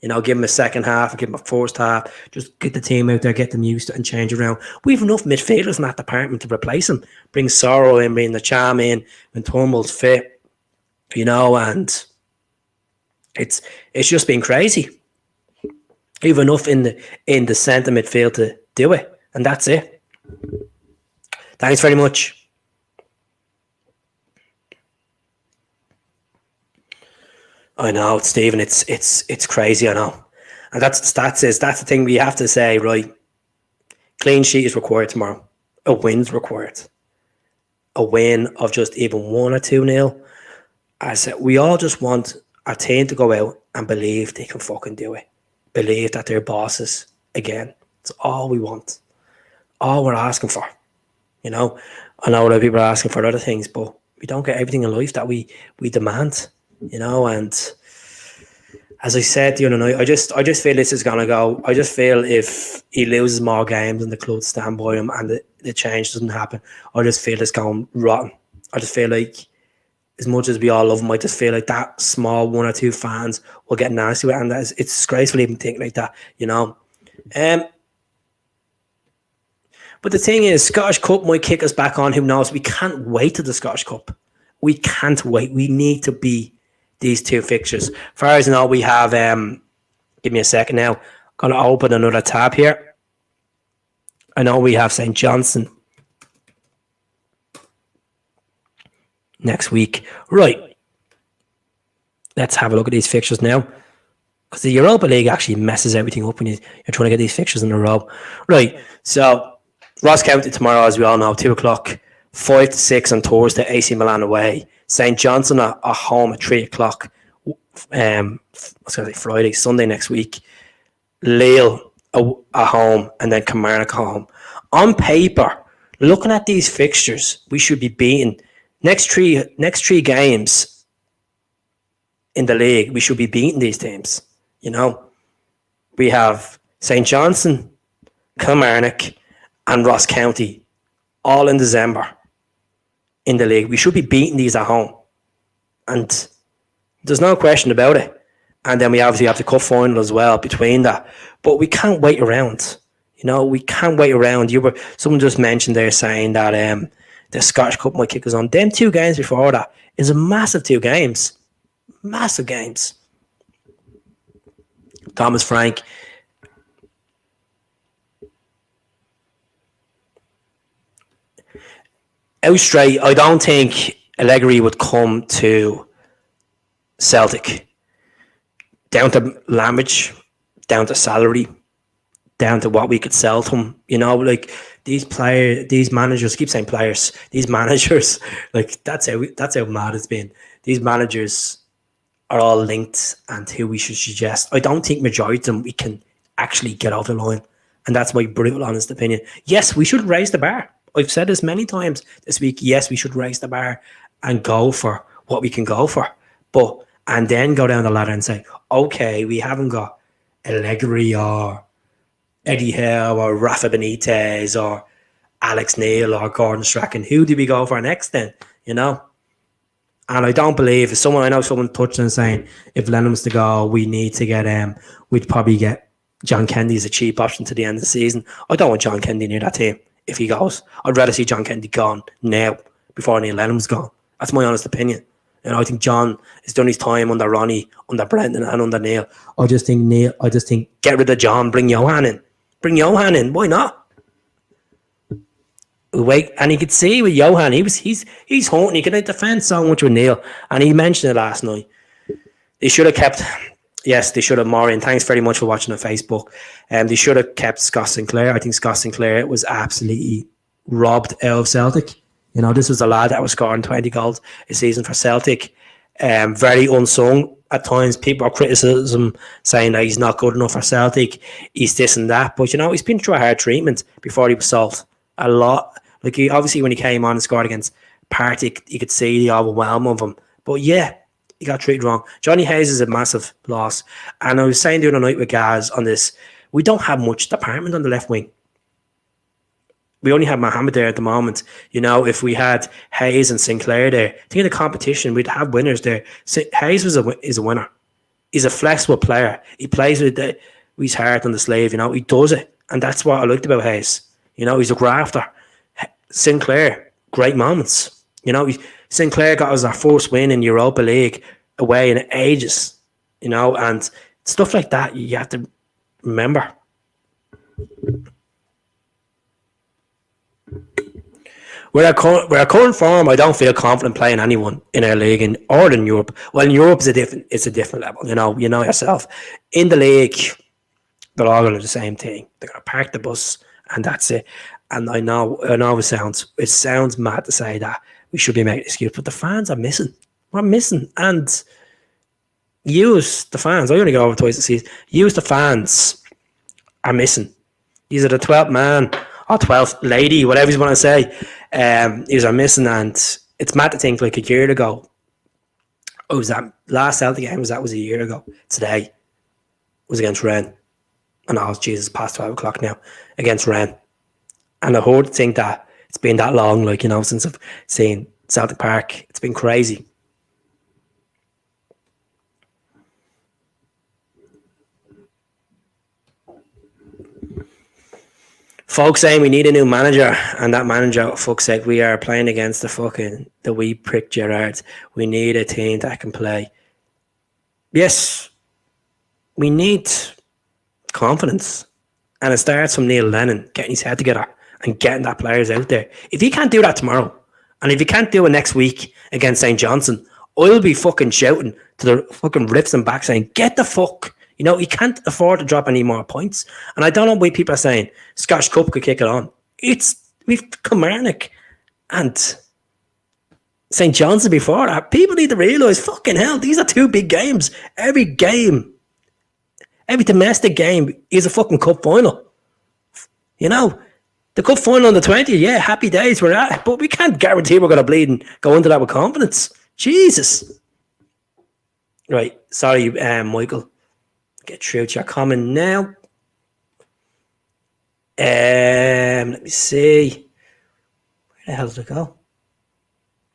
Give him a second half, give him a first half. Just get the team out there, get them used to it, and change around. We have enough midfielders in that department to replace him. Bring Sorrow in, bring the Cham in when Turnbull's fit. And it's just been crazy. We have enough in the centre midfield to do it, and that's it. Thanks very much. I know, Stephen. It's crazy. I know, and that's the stats is. That's the thing we have to say, right? Clean sheet is required tomorrow. A win's required. A win of just even 1 or 2-0. I said we all just want our team to go out and believe they can fucking do it. Believe that they're bosses again. It's all we want. All we're asking for. I know a lot of people are asking for other things, but we don't get everything in life that we demand. And as I said the other night, I just feel this is gonna go. I just feel if he loses more games and the club stand by him and the change doesn't happen, I just feel it's going rotten. I just feel like, as much as we all love him, I just feel like that small 1 or 2 fans will get nasty with it, and it's disgraceful even think like that. But the thing is, Scottish Cup might kick us back on. Who knows? We can't wait to the Scottish Cup. We can't wait. We need to be these 2 fixtures. As far as I know, we have, give me a second now, going to open another tab here. I know we have St. Johnstone next week. Right. Let's have a look at these fixtures now. Because the Europa League actually messes everything up when you're trying to get these fixtures in a row. Right. So, Ross County tomorrow, as we all know, 2 o'clock. 5 to 6 on Thursday, AC Milan away. St. Johnstone are home at 3 o'clock. Friday, Sunday next week. Lille at home, and then Kilmarnock home. On paper, looking at these fixtures, we should be beating next three games in the league. We should be beating these teams. We have St. Johnstone, Kilmarnock, and Ross County all in December. In the league, we should be beating these at home, and there's no question about it. And then we obviously have the cup final as well between that. But we can't wait around. We can't wait around. Someone just mentioned there saying that the Scottish Cup might kick us on. Them 2 games before that is a massive 2 games, massive games. Thomas Frank. Out straight, I don't think Allegri would come to Celtic. Down to language, down to salary, down to what we could sell to them. These managers, keep saying players, these managers, that's how mad it's been. These managers are all linked and who we should suggest. I don't think majority of them we can actually get off the line. And that's my brutal, honest opinion. Yes, we should raise the bar. I've said this many times this week. Yes, we should raise the bar and go for what we can go for. And then go down the ladder and say, okay, we haven't got Allegri or Eddie Howe or Rafa Benitez or Alex Neil or Gordon Strachan. Who do we go for next then? And I don't believe I know someone touched on saying if Lennon's to go, we need to get we'd probably get John Kennedy as a cheap option to the end of the season. I don't want John Kennedy near that team. If he goes, I'd rather see John Kennedy gone now before Neil Lennon's gone. That's my honest opinion. I think John has done his time under Ronnie, under Brendan, and under Neil. I just think get rid of John, bring Johan in. Why not? Wait, and you could see with Johan, he's haunting. He can defend so much with Neil, and he mentioned it last night. They should have kept. Yes, they should have Maureen. Thanks very much for watching on Facebook. They should have kept Scott Sinclair. I think Scott Sinclair was absolutely robbed out of Celtic. This was a lad that was scoring 20 goals a season for Celtic. Very unsung at times. People are criticism saying that he's not good enough for Celtic. He's this and that. But, he's been through a hard treatment before he was sold. A lot. Obviously, when he came on and scored against Partick, you could see the overwhelm of him. But, yeah, he got treated wrong. Johnny Hayes is a massive loss. And I was saying the other night with Gaz on this, we don't have much department on the left wing. We only have Mohammed there at the moment. If we had Hayes and Sinclair there, think of the competition, we'd have winners there. Hayes is a winner. He's a flexible player. He plays with his heart on the sleeve. He does it, and that's what I liked about Hayes. He's a grafter. Sinclair, great moments. Sinclair got us our first win in Europa League away in ages. And stuff like that you have to remember. With our current form, I don't feel confident playing anyone in our league or in Europe. Well, in Europe it's a different level. You know yourself. In the league, they're all going to do the same thing. They're going to park the bus, and that's it. And I know it sounds mad to say that we should be making excuse, but the fans are missing. We're missing, and use the fans. I only go over twice a season. Use the fans are missing. These are the 12th man or 12th lady, whatever you want to say. These are missing, and it's mad to think like a year ago. Oh, was that last Celtic game? Was a year ago? Today was against Rennes. And Jesus, past 12 o'clock now against Rennes. And I heard think that it's been that long, since I've seen Celtic Park. It's been crazy. Folks saying we need a new manager, and that manager, for fuck's sake, we are playing against the wee prick Gerrard. We need a team that can play. Yes, we need confidence. And it starts from Neil Lennon getting his head together and getting that players out there. If he can't do that tomorrow, and if he can't do it next week against St. Johnson, I'll be fucking shouting to the fucking riffs and back saying, get the fuck. He can't afford to drop any more points. And I don't know why people are saying Scottish Cup could kick it on. We've Kilmarnock and St. Johnson before that. People need to realise, fucking hell, these are two big games. Every domestic game is a fucking cup final. The cup final on the 20th, yeah, happy days we're at, but we can't guarantee we're going to bleed and go into that with confidence. Jesus. Right, sorry, Michael. Get through to your comment now. Let me see. Where the hell did it go?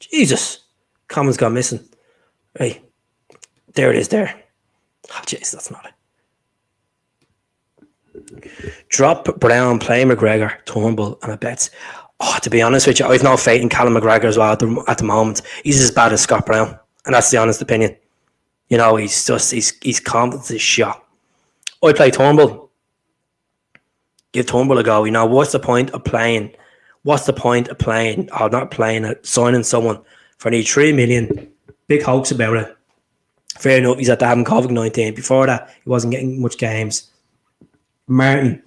Jesus. Comment's gone missing. Right. There it is there. Oh, jeez, that's not it. Drop Brown, play McGregor, Turnbull, and I bet. Oh, to be honest with you, I've no faith in Callum McGregor as well at the moment. He's as bad as Scott Brown, and that's the honest opinion. His confidence is shot. I play Turnbull. Give Turnbull a go. What's the point of playing? What's the point of playing? Or not playing, signing someone for nearly 3 million. Big hoax about it. Fair enough, he's at the having COVID-19. Before that, he wasn't getting much games. Martin,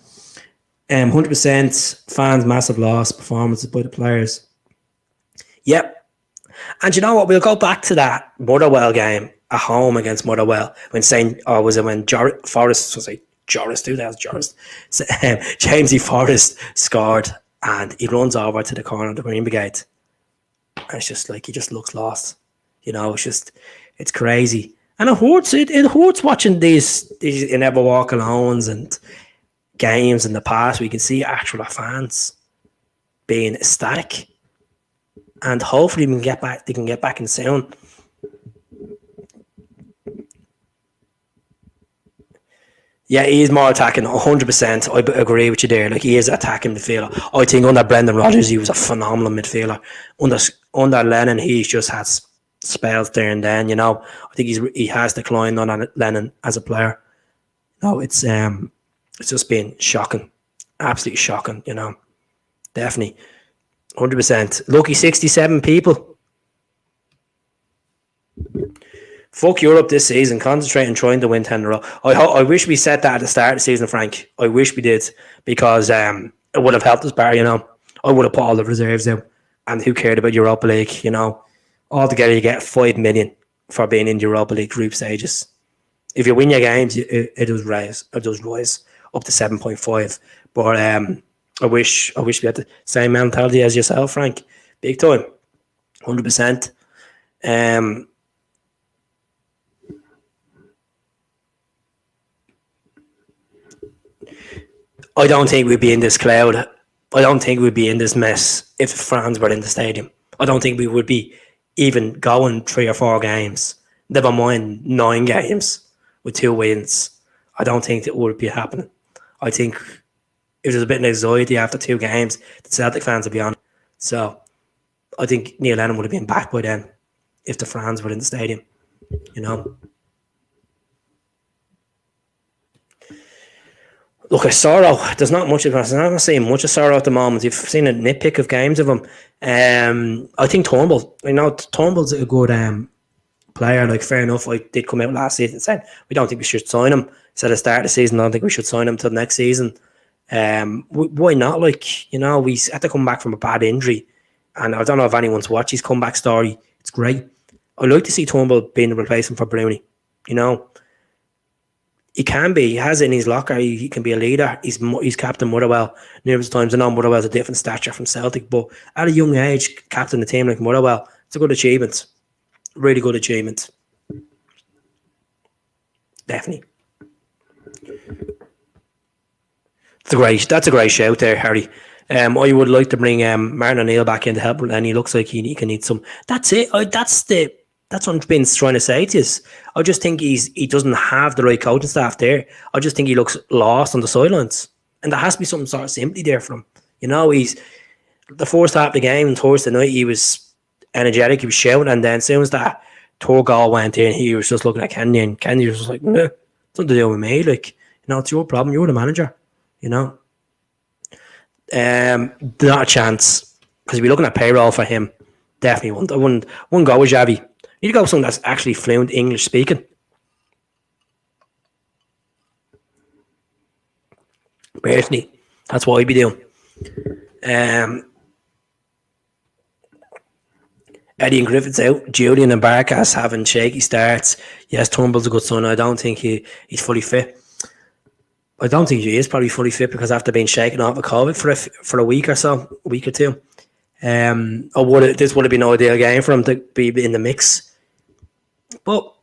100% fans, massive loss, performances by the players. Yep. And you know what? We'll go back to that Motherwell game at home against Motherwell when Jamesy Forrest scored and he runs over to the corner of the Green Brigade. And it's just like he just looks lost. It's crazy. And it hurts watching these You Never Walk Alones and games in the past. We can see actual fans being ecstatic. And hopefully they can get back in sound. Yeah, he is more attacking, 100%. I agree with you there. He is attacking midfielder. I think under Brendan Rodgers, he was a phenomenal midfielder. Under Lennon, he just has spells there and then. I think he has declined on Lennon as a player. It's just been shocking, absolutely shocking. Definitely, 100%. Lucky 67 people. Fuck Europe this season. Concentrate on trying to win 10 in a row. I wish we said that at the start of the season, Frank. I wish we did, because it would have helped us better, I would have put all the reserves out. And who cared about Europa League, Altogether, you get 5 million for being in Europa League group stages. If you win your games, it does rise up to 7.5. But I wish we had the same mentality as yourself, Frank. Big time. 100%. I don't think we'd be in this cloud I don't think we'd be in this mess if fans were in the stadium. I don't think we would be even going 3 or 4 games, never mind 9 games with 2 wins. I don't think it would be happening. I think if there's a bit of anxiety after 2 games, the Celtic fans would be on. So I think Neil Lennon would have been back by then if the fans were in the stadium, you know. Look, at Sorrow, there's not much of us. I'm not seeing much of Sorrow at the moment. You've seen a nitpick of games of him. I think Turnbull, Turnbull's a good player. Like, fair enough, I did come out last season and said we don't think we should sign him. Said at the start of the season, I don't think we should sign him till next season. Why not? Like, we had to come back from a bad injury. And I don't know if anyone's watched his comeback story. It's great. I'd like to see Turnbull being a replacement for Bruni. He can be. He has it in his locker. He can be a leader. He's captain Motherwell numerous times. I know Motherwell's a different stature from Celtic, but at a young age, captain a team like Motherwell, it's a good achievement. Really good achievement. Definitely. That's a great shout there, Harry. I would like to bring Martin O'Neill back in to help, and he looks like he can need some. That's it. That's what Vince trying to say to us. I just think he doesn't have the right coaching staff there. I just think he looks lost on the sidelines, and there has to be some sort of sympathy there for him. He's the first half of the game on Thursday night. He was energetic. He was shouting, and then as soon as that Gaull went in, he was just looking at Kenny, and Kenny was just like, "Nah, it's nothing to do with me. Like, it's your problem. You're the manager. Not a chance, because we're looking at payroll for him. Definitely wouldn't go with Xavi. You need to go with someone that's actually fluent English speaking. Personally, that's what I'd be doing. Eddie and Griffith's out. Julian and Barkas having shaky starts. Yes, Turnbull's a good son. I don't think he's fully fit. I don't think he is probably fully fit, because after being shaken off of COVID for a week or so, a week or two, this would have been an ideal game for him to be in the mix. But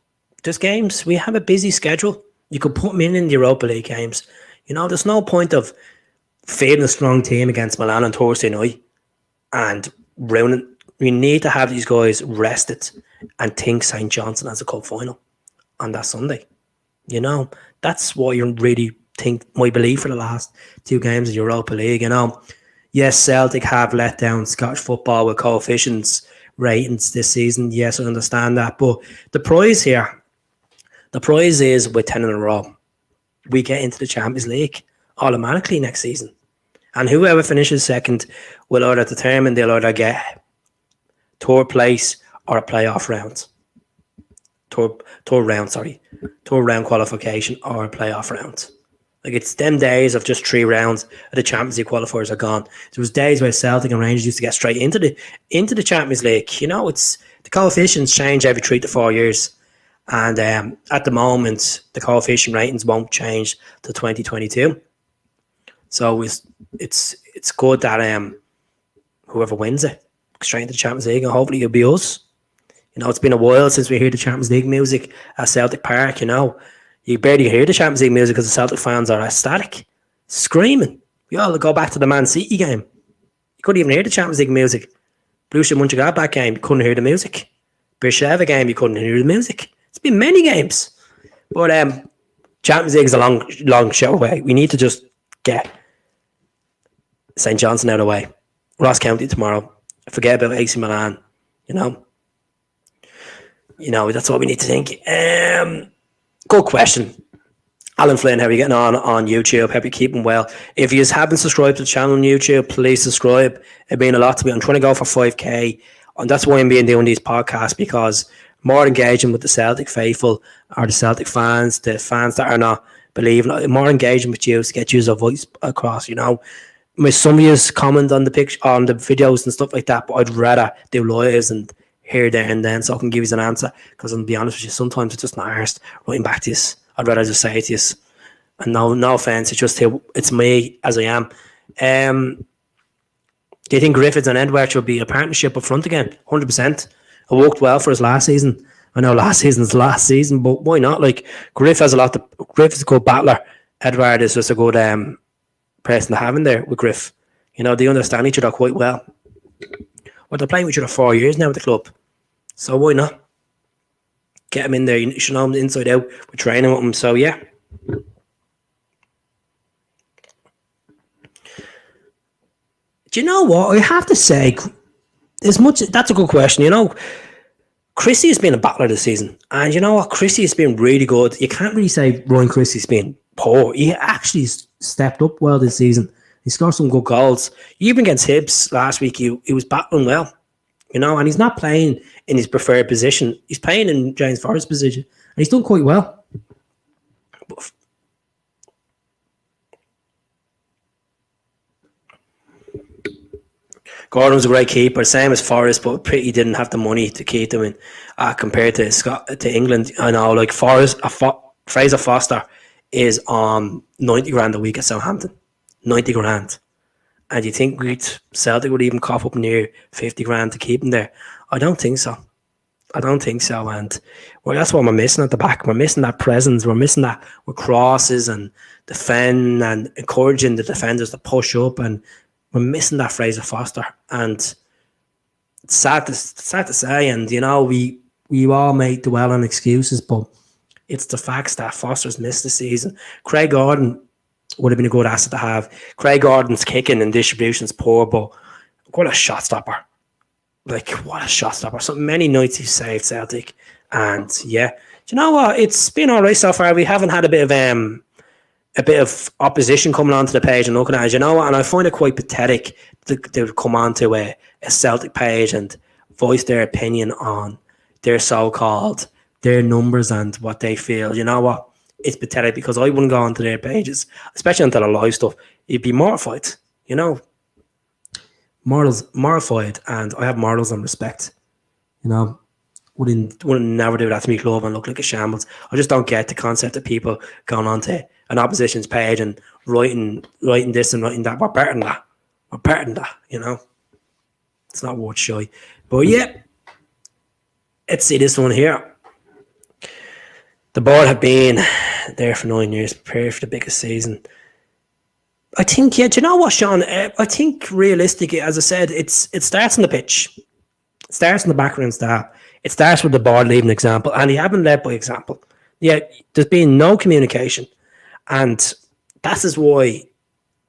there's games. We have a busy schedule. You could put him in the Europa League games. There's no point of fielding a strong team against Milan on Thursday night and ruining. We need to have these guys rested and think St. Johnstone as a cup final on that Sunday. That's what you really think my belief for the last 2 games of Europa League. Yes, Celtic have let down Scottish football with coefficients ratings this season. Yes, I understand that. But the prize is with 10 in a row, we get into the Champions League automatically next season. And whoever finishes second will either determine they'll either get third place or a playoff round. Third round qualification or a playoff round. Like, it's them days of just 3 rounds of the Champions League qualifiers are gone. There was days where Celtic and Rangers used to get straight into the Champions League. It's the coefficients change every 3 to 4 years, and at the moment the coefficient ratings won't change till 2022. So it's good that whoever wins it straight into the Champions League, and hopefully it'll be us. It's been a while since we heard the Champions League music at Celtic Park. You barely hear the Champions League music because the Celtic fans are ecstatic, screaming. We all go back to the Man City game. You couldn't even hear the Champions League music. Borussia Mönchengladbach game, you couldn't hear the music. Beersheva game, you couldn't hear the music. It's been many games. But Champions League is a long show away. We need to just get St. Johnstone out of the way. Ross County tomorrow. Forget about AC Milan. That's what we need to think. Good question. Alan Flynn, how are you getting on YouTube? Hope you're keeping well. If you haven't subscribed to the channel on YouTube, please subscribe. It means a lot to me. I'm trying to go for 5k, and that's why I'm doing these podcasts, because more engagement with the Celtic faithful or the Celtic fans, the fans that are not believing, more engagement with you to get your voice across. Some of you comment on the picture, on the videos and stuff like that, but I'd rather do lives and here, there, and then, so I can give you an answer. Because I'll be honest with you, sometimes it's just not arsed writing back to you. I'd rather just say it to you. And no offense, it's me as I am. Do you think Griffiths and Edwards will be a partnership up front again? 100%. It worked well for us last season. I know last season's last season, but why not? Like, Griffiths is a good battler. Edward is just a good person to have in there with Griff. You know, they understand each other quite well. Well, they're playing with each other 4 years now at the club. So why not? Get them in there. You should know them inside out. We're training with them. So, yeah. Do you know what? I have to say, that's a good question. You know, Chrissy has been a battler this season. And you know what? Chrissy has been really good. You can't really say Ryan Chrissy's been poor. He actually stepped up well this season. He scored some good goals. Even against Hibs last week, he was battling well. You know, and he's not playing in his preferred position. He's playing in James Forrest's position. And he's done quite well. Gordon was a great keeper, same as Forrest, but he didn't have the money to keep them in compared to England. I know, like Fraser Foster is on 90 grand a week at Southampton. 90 grand. And you think Celtic would even cough up near 50 grand to keep him there? I don't think so. And well, that's what we're missing at the back. We're missing that presence. We're missing that with crosses and defend and encouraging the defenders to push up. And we're missing that Fraser Foster. And it's sad to say. And, you know, we all make dwell on excuses, but it's the facts that Foster's missed the season. Craig Gordon would have been a good asset to have. Craig Gordon's kicking and distribution's poor, but what a shot stopper. Like, what a shot stopper. So many nights he's saved Celtic. And yeah, do you know what? It's been all right so far. We haven't had a bit of opposition coming onto the page and looking at it, you know what? And I find it quite pathetic to come onto a Celtic page and voice their opinion on their their numbers and what they feel. You know what? It's pathetic because I wouldn't go onto their pages, especially onto the live stuff. You'd be mortified, you know. Mortified, and I have morals and respect. You know, wouldn't never do that to me club and look like a shambles. I just don't get the concept of people going onto an opposition's page and writing this and writing that. We're better than that. We're better than that. You know, it's not worth shy. But yeah, let's see this one here. The board have been there for 9 years, prepared for the biggest season. I think, yeah, do you know what, Sean? I think realistically, as I said, it starts on the pitch. It starts in the background staff. It starts with the board leading example, and he haven't led by example. Yeah, there's been no communication, and that is why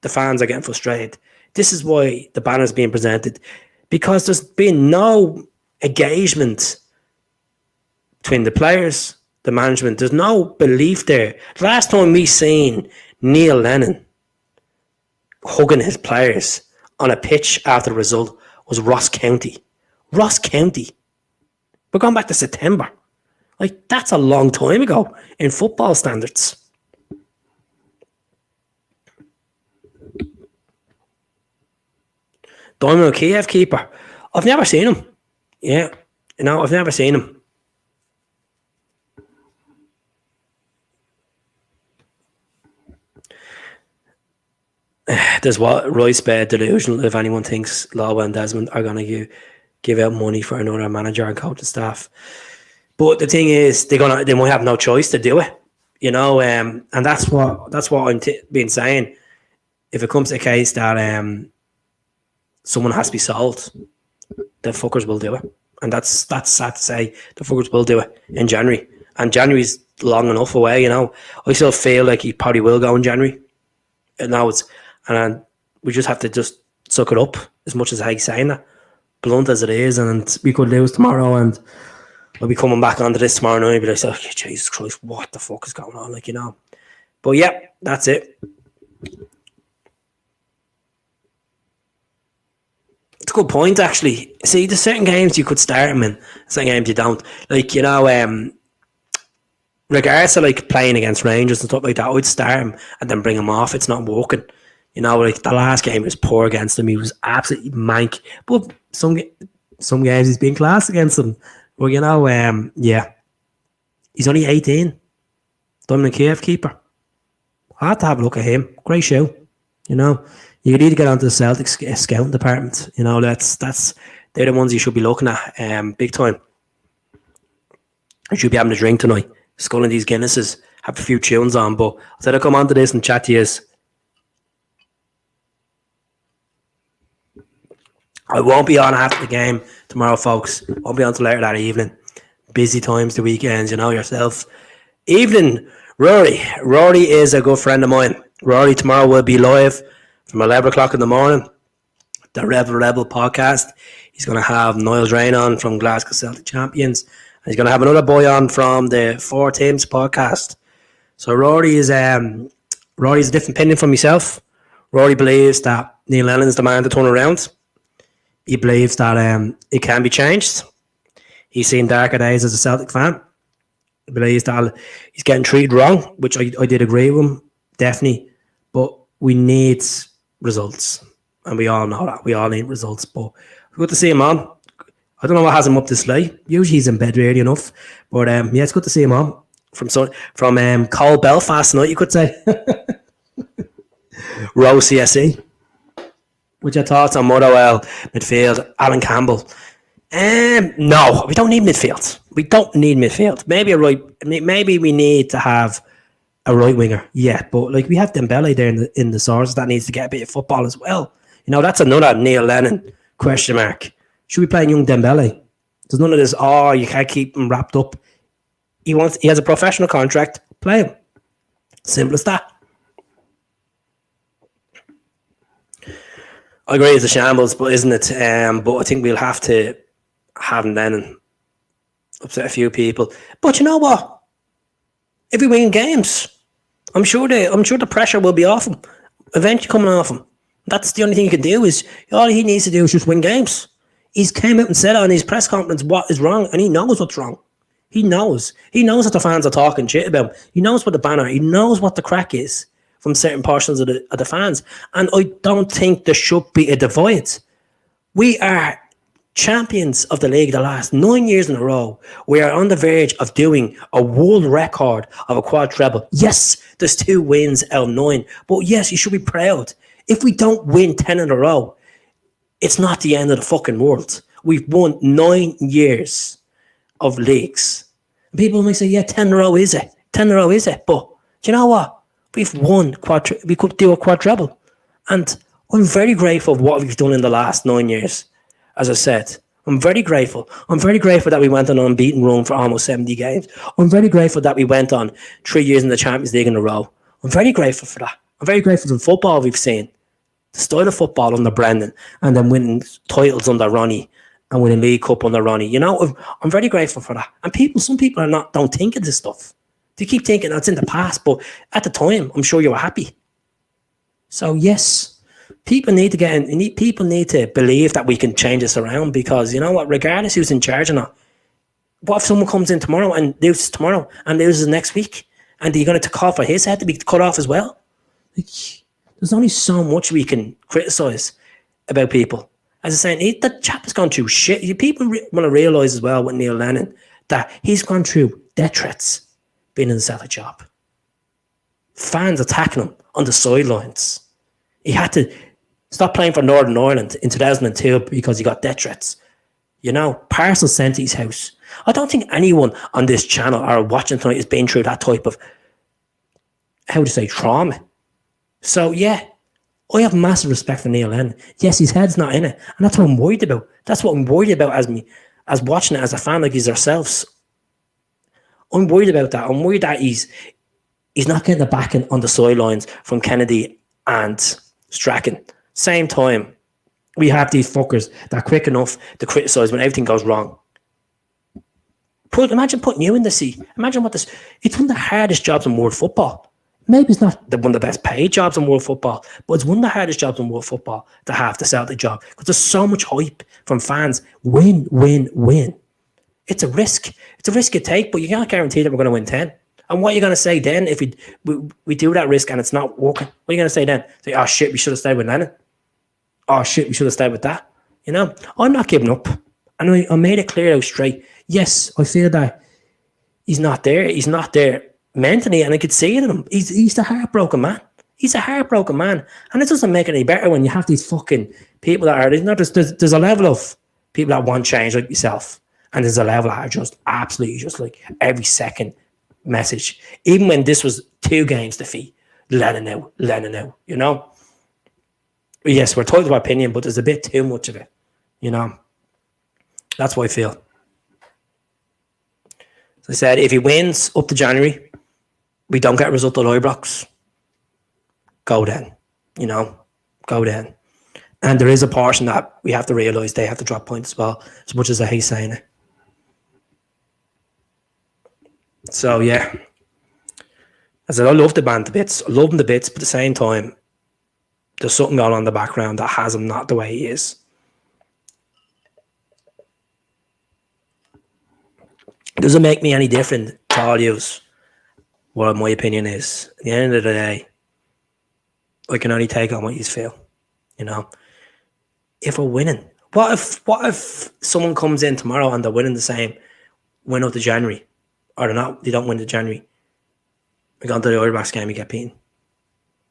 the fans are getting frustrated. This is why the banner is being presented, because there's been no engagement between the players, the management. There's no belief there. The last time we seen Neil Lennon hugging his players on a pitch after the result was Ross County. Ross County. We're going back to September. Like, that's a long time ago in football standards. Dynamo Kiev keeper. I've never seen him. Yeah. You know, I've never seen him. There's what Royce Bed delusional if anyone thinks Lowe and Desmond are going to give out money for another manager and coaching staff. But the thing is, they might have no choice to do it, you know. And that's what I'm been saying. If it comes to a case that someone has to be sold, the fuckers will do it, and that's sad to say. The fuckers will do it in January, and January's long enough away. You know, I still feel like he probably will go in January. And now we just have to just suck it up, as much as I hate saying that, blunt as it is, and we could lose tomorrow, and I'll be coming back onto this tomorrow night and be like, oh, Jesus Christ, what the fuck is going on? Like, you know. But yeah, that's it. It's a good point, actually. See, there's certain games you could start them in, certain games you don't. Like, you know, regardless of like playing against Rangers and stuff like that, I'd start him and then bring him off. It's not working. You know, like the last game was poor against him. He was absolutely mank. But some games he's been class against them. Well, you know, yeah. He's only 18. Dominic Kiev keeper. I had to have a look at him. Great show. You know, you need to get onto the Celtic scouting department. You know, they're the ones you should be looking at big time. You should be having a drink tonight, sculling these Guinnesses, have a few tunes on. But I said I'll come on to this and chat to you. I won't be on after the game tomorrow, folks. Won't be on till later that evening. Busy times, the weekends, you know yourself. Evening, Rory. Rory is a good friend of mine. Rory tomorrow will be live from 11 o'clock in the morning. The Rebel podcast. He's going to have Niall Drain on from Glasgow Celtic Champions. And he's going to have another boy on from the Four Teams podcast. So Rory's a different opinion from myself. Rory believes that Neil Lennon is the man to turn around. He believes that it can be changed. He's seen darker days as a Celtic fan. He believes that he's getting treated wrong, which I did agree with him, definitely. But we need results. And we all know that. We all need results. But good to see him on. I don't know what has him up this late. Usually he's in bed early enough. But yeah, it's good to see him on. From cold Belfast tonight, you could say. Row CSE. What's your thoughts on Motherwell midfield? Alan Campbell. No, we don't need midfield. We don't need midfield. Maybe we need to have a right winger. Yeah, but like we have Dembele there in the source that needs to get a bit of football as well. You know, that's another Neil Lennon question mark. Should we play young Dembele? There's none of this, you can't keep him wrapped up. He has a professional contract, play him. Simple as that. I agree it's a shambles, but isn't it? But I think we'll have to have Lennon upset a few people. But you know what? If we win games, I'm sure the pressure will be off him. Eventually coming off him. That's the only thing he can do is all he needs to do is just win games. He's came out and said on his press conference what is wrong, and he knows what's wrong. He knows. He knows that the fans are talking shit about him. He knows what the banner. He knows what the crack is from certain portions of the fans. And I don't think there should be a divide. We are champions of the league the last 9 years in a row. We are on the verge of doing a world record of a quad treble. Yes, there's 2 wins out of 9. But yes, you should be proud. If we don't win 10 in a row, it's not the end of the fucking world. We've won 9 years of leagues. And people might say, yeah, 10 in a row is it? 10 in a row is it? But do you know what? We've won we could do a quad treble. And I'm very grateful for what we've done in the last 9 years. As I said, I'm very grateful. I'm very grateful that we went on an unbeaten run for almost 70 games. I'm very grateful that we went on 3 years in the Champions League in a row. I'm very grateful for that. I'm very grateful for the football we've seen. The style of football under Brendan and then winning titles under Ronnie and winning League Cup under Ronnie. You know, I'm very grateful for that. And some people don't think of this stuff. They keep thinking that's in the past, but at the time, I'm sure you were happy. So yes, people need to get in. People need to believe that we can change this around because you know what? Regardless who's in charge or not, what if someone comes in tomorrow and loses tomorrow and loses next week, and you're going to call for his head to be cut off as well? Like, there's only so much we can criticize about people. As I say, the chap has gone through shit. People want to realise as well with Neil Lennon that he's gone through death threats being in the Celtic job. Fans attacking him on the sidelines. He had to stop playing for Northern Ireland in 2002 because he got death threats. You know, parcels sent to his house. I don't think anyone on this channel or watching tonight has been through that type of, trauma. So, yeah, I have massive respect for Neil Lennon. Yes, his head's not in it. And that's what I'm worried about. That's what I'm worried about as watching it as a fan like he's ourselves. I'm worried about that. I'm worried that he's not getting the backing on the sidelines from Kennedy and Strachan. Same time, we have these fuckers that are quick enough to criticise when everything goes wrong. Imagine putting you in the seat. Imagine it's one of the hardest jobs in world football. Maybe it's not one of the best paid jobs in world football, but it's one of the hardest jobs in world football to have the Celtic job because there's so much hype from fans. Win, win, win. It's a risk. It's a risk you take, but you can't guarantee that we're going to win 10. And what are you going to say then if we do that risk and it's not working? What are you going to say then? Say, oh shit, we should have stayed with Lennon. Oh shit, we should have stayed with that. You know, I'm not giving up. And I made it clear out straight. Yes, I feel that he's not there. He's not there mentally, and I could see it in him. He's the heartbroken man. He's a heartbroken man. And it doesn't make it any better when you have these fucking people that are, there's a level of people that want change like yourself. And there's a level that are just absolutely just like every second message. Even when this was 2 games defeat, Lennon out, you know? Yes, we're told our opinion, but there's a bit too much of it. You know, that's what I feel. As I said, if he wins up to January, we don't get a result at Ibrox, go then. You know, go then. And there is a portion that we have to realise they have to drop points as well, as much as I hate saying it. So, yeah. I said, I love the band to bits. I love him to bits, but at the same time, there's something going on in the background that has him not the way he is. It doesn't make me any different to all yous what my opinion is. At the end of the day, I can only take on what you feel. You know? If we're winning, what if someone comes in tomorrow and they're winning the same, win up to January, or they don't win to January? We go into the Ibrox game, we get beaten.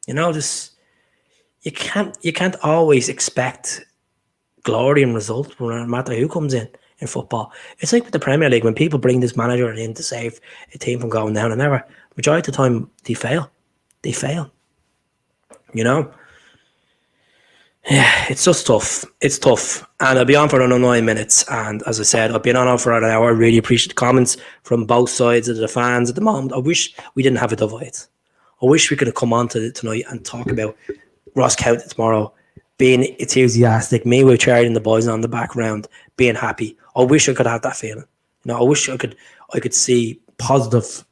You know, you can't always expect glory and result no matter who comes in football. It's like with the Premier League, when people bring this manager in to save a team from going down, and never, majority of the time, they fail. You know? Yeah, it's just tough. It's tough. And I'll be on for another 9 minutes. And as I said, I've been on for an hour. I really appreciate the comments from both sides of the fans at the moment. I wish we didn't have a divide. I wish we could have come on to it tonight and talk about Ross County tomorrow, being enthusiastic, me with Charlie and the boys on the background, being happy. I wish I could have that feeling. You know, I wish I could see positive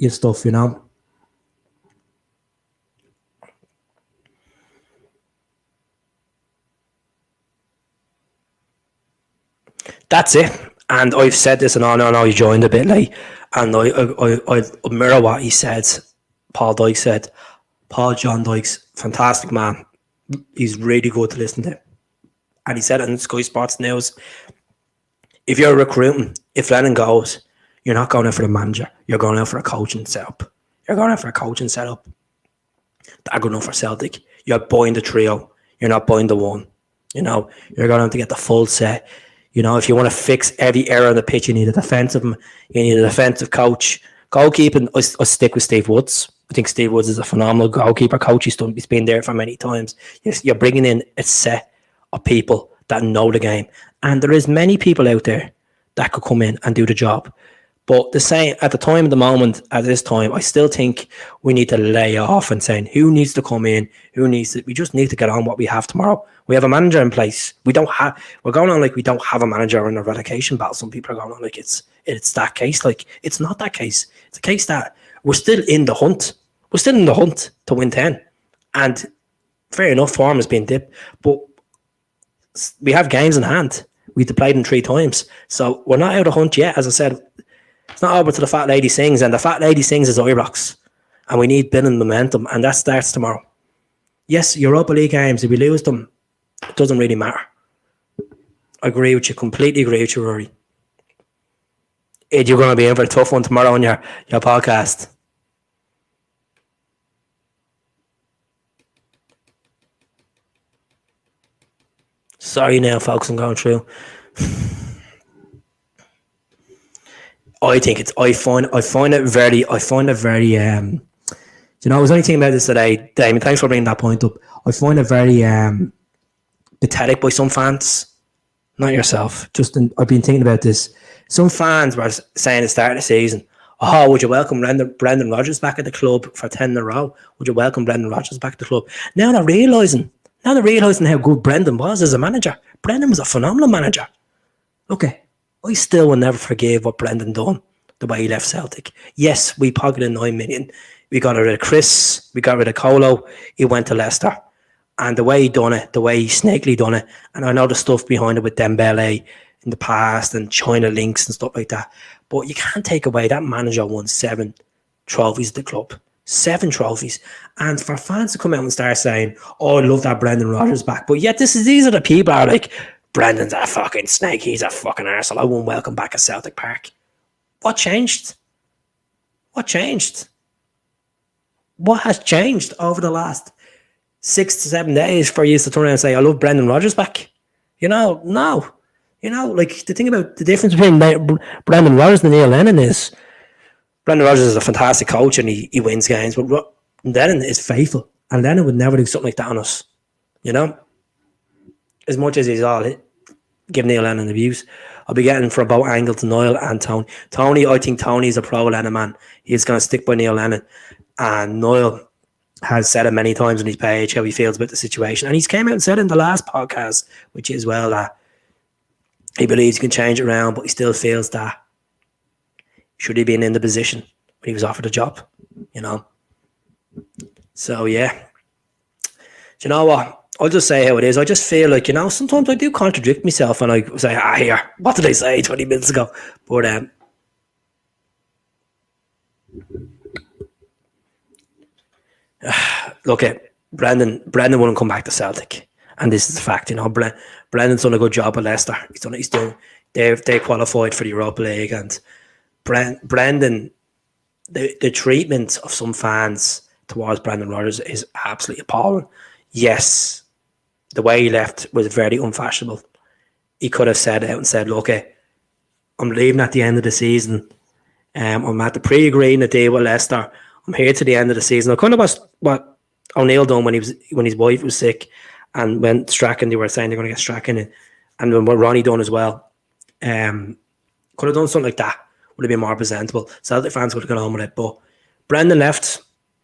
stuff, you know. That's it. And I've said this, and I know you joined a bit late, and I mirror what he said. Paul John Dykes, fantastic man. He's really good to listen to. And he said it on Sky Sports News, if you're recruiting, if Lennon goes, you're not going out for the manager, you're going out for a coaching setup. That good enough for Celtic. You're buying the trio, you're not buying the one. You know, you're going to have to get the full set. You know, if you want to fix every error on the pitch, you need a defensive coach. Goalkeeping, I stick with Steve Woods. I think Steve Woods is a phenomenal goalkeeper coach. He's been there for many times. You're bringing in a set of people that know the game. And there is many people out there that could come in and do the job. But the same, at the time of the moment, at this time, I still think we need to lay off and saying who needs to come in, we just need to get on what we have tomorrow. We have a manager in place. We're going on like we don't have a manager in a relegation battle. Some people are going on like it's that case. Like, it's not that case. It's a case that we're still in the hunt. We're still in the hunt to win 10. And fair enough, form has been dipped. But we have games in hand. We've played them 3 times. So we're not out of hunt yet. As I said, it's not over to the Fat Lady Sings. And the Fat Lady Sings is Ibrox. And we need building momentum. And that starts tomorrow. Yes, Europa League games, if we lose them, it doesn't really matter. I agree with you. Completely agree with you, Rory. Ed, you're going to be in for a tough one tomorrow on your podcast. Sorry now, folks, I'm going through. I find it very, you know, I was only thinking about this today, Damien, thanks for bringing that point up. I find it very pathetic by some fans, not yourself, I've been thinking about this. Some fans were saying at the start of the season, oh, would you welcome Brendan Rodgers back at the club for 10 in a row? Would you welcome Brendan Rodgers back at the club? Now they're realising how good Brendan was as a manager. Brendan was a phenomenal manager. Okay, I still will never forgive what Brendan done, the way he left Celtic. Yes, we pocketed 9 million. We got rid of Chris, we got rid of Colo, he went to Leicester. And the way he done it, the way he snakily done it, and I know the stuff behind it with Dembele in the past and China links and stuff like that. But you can't take away that manager won 7 trophies at the club. 7 trophies. And for fans to come out and start saying, oh, I love that Brendan Rodgers back. But yet these are the people who are like, Brendan's a fucking snake, he's a fucking arsehole, I won't welcome back at Celtic Park. What changed? What has changed over the last 6 to 7 days for you to turn around and say, I love Brendan Rodgers back? You know, no. You know, like, the thing about the difference between Brendan Rodgers and Neil Lennon is Brendan Rodgers is a fantastic coach and he wins games, but Lennon is faithful. And Lennon would never do something like that on us. You know? As much as he's all give Neil Lennon abuse. I'll be getting for both Angles, Niall and Tony. Tony, I think Tony's a pro Lennon man. He's going to stick by Neil Lennon. And Niall has said it many times on his page how he feels about the situation. And he's came out and said in the last podcast, which is well, that he believes he can change it around, but he still feels that should he been in the position when he was offered a job, you know? So, yeah. Do you know what? I'll just say how it is. I just feel like, you know, sometimes I do contradict myself and I say, here, what did I say 20 minutes ago? But, look at Brendan wouldn't come back to Celtic. And this is the fact, you know, Brendan's done a good job at Leicester. They qualified for the Europa League, and Brendan, the treatment of some fans towards Brendan Rodgers is absolutely appalling. Yes, the way he left was very unfashionable. He could have said out and said, look, I'm leaving at the end of the season. I'm at the pre-agreeing a deal with Leicester. I'm here to the end of the season. I kind of was what O'Neill done when his wife was sick, and when Strachan, they were saying they're going to get Strachan in, and then what Ronnie done as well. Could have done something like that. Would have been more presentable. Celtic fans would have gone on with it. But Brendan left.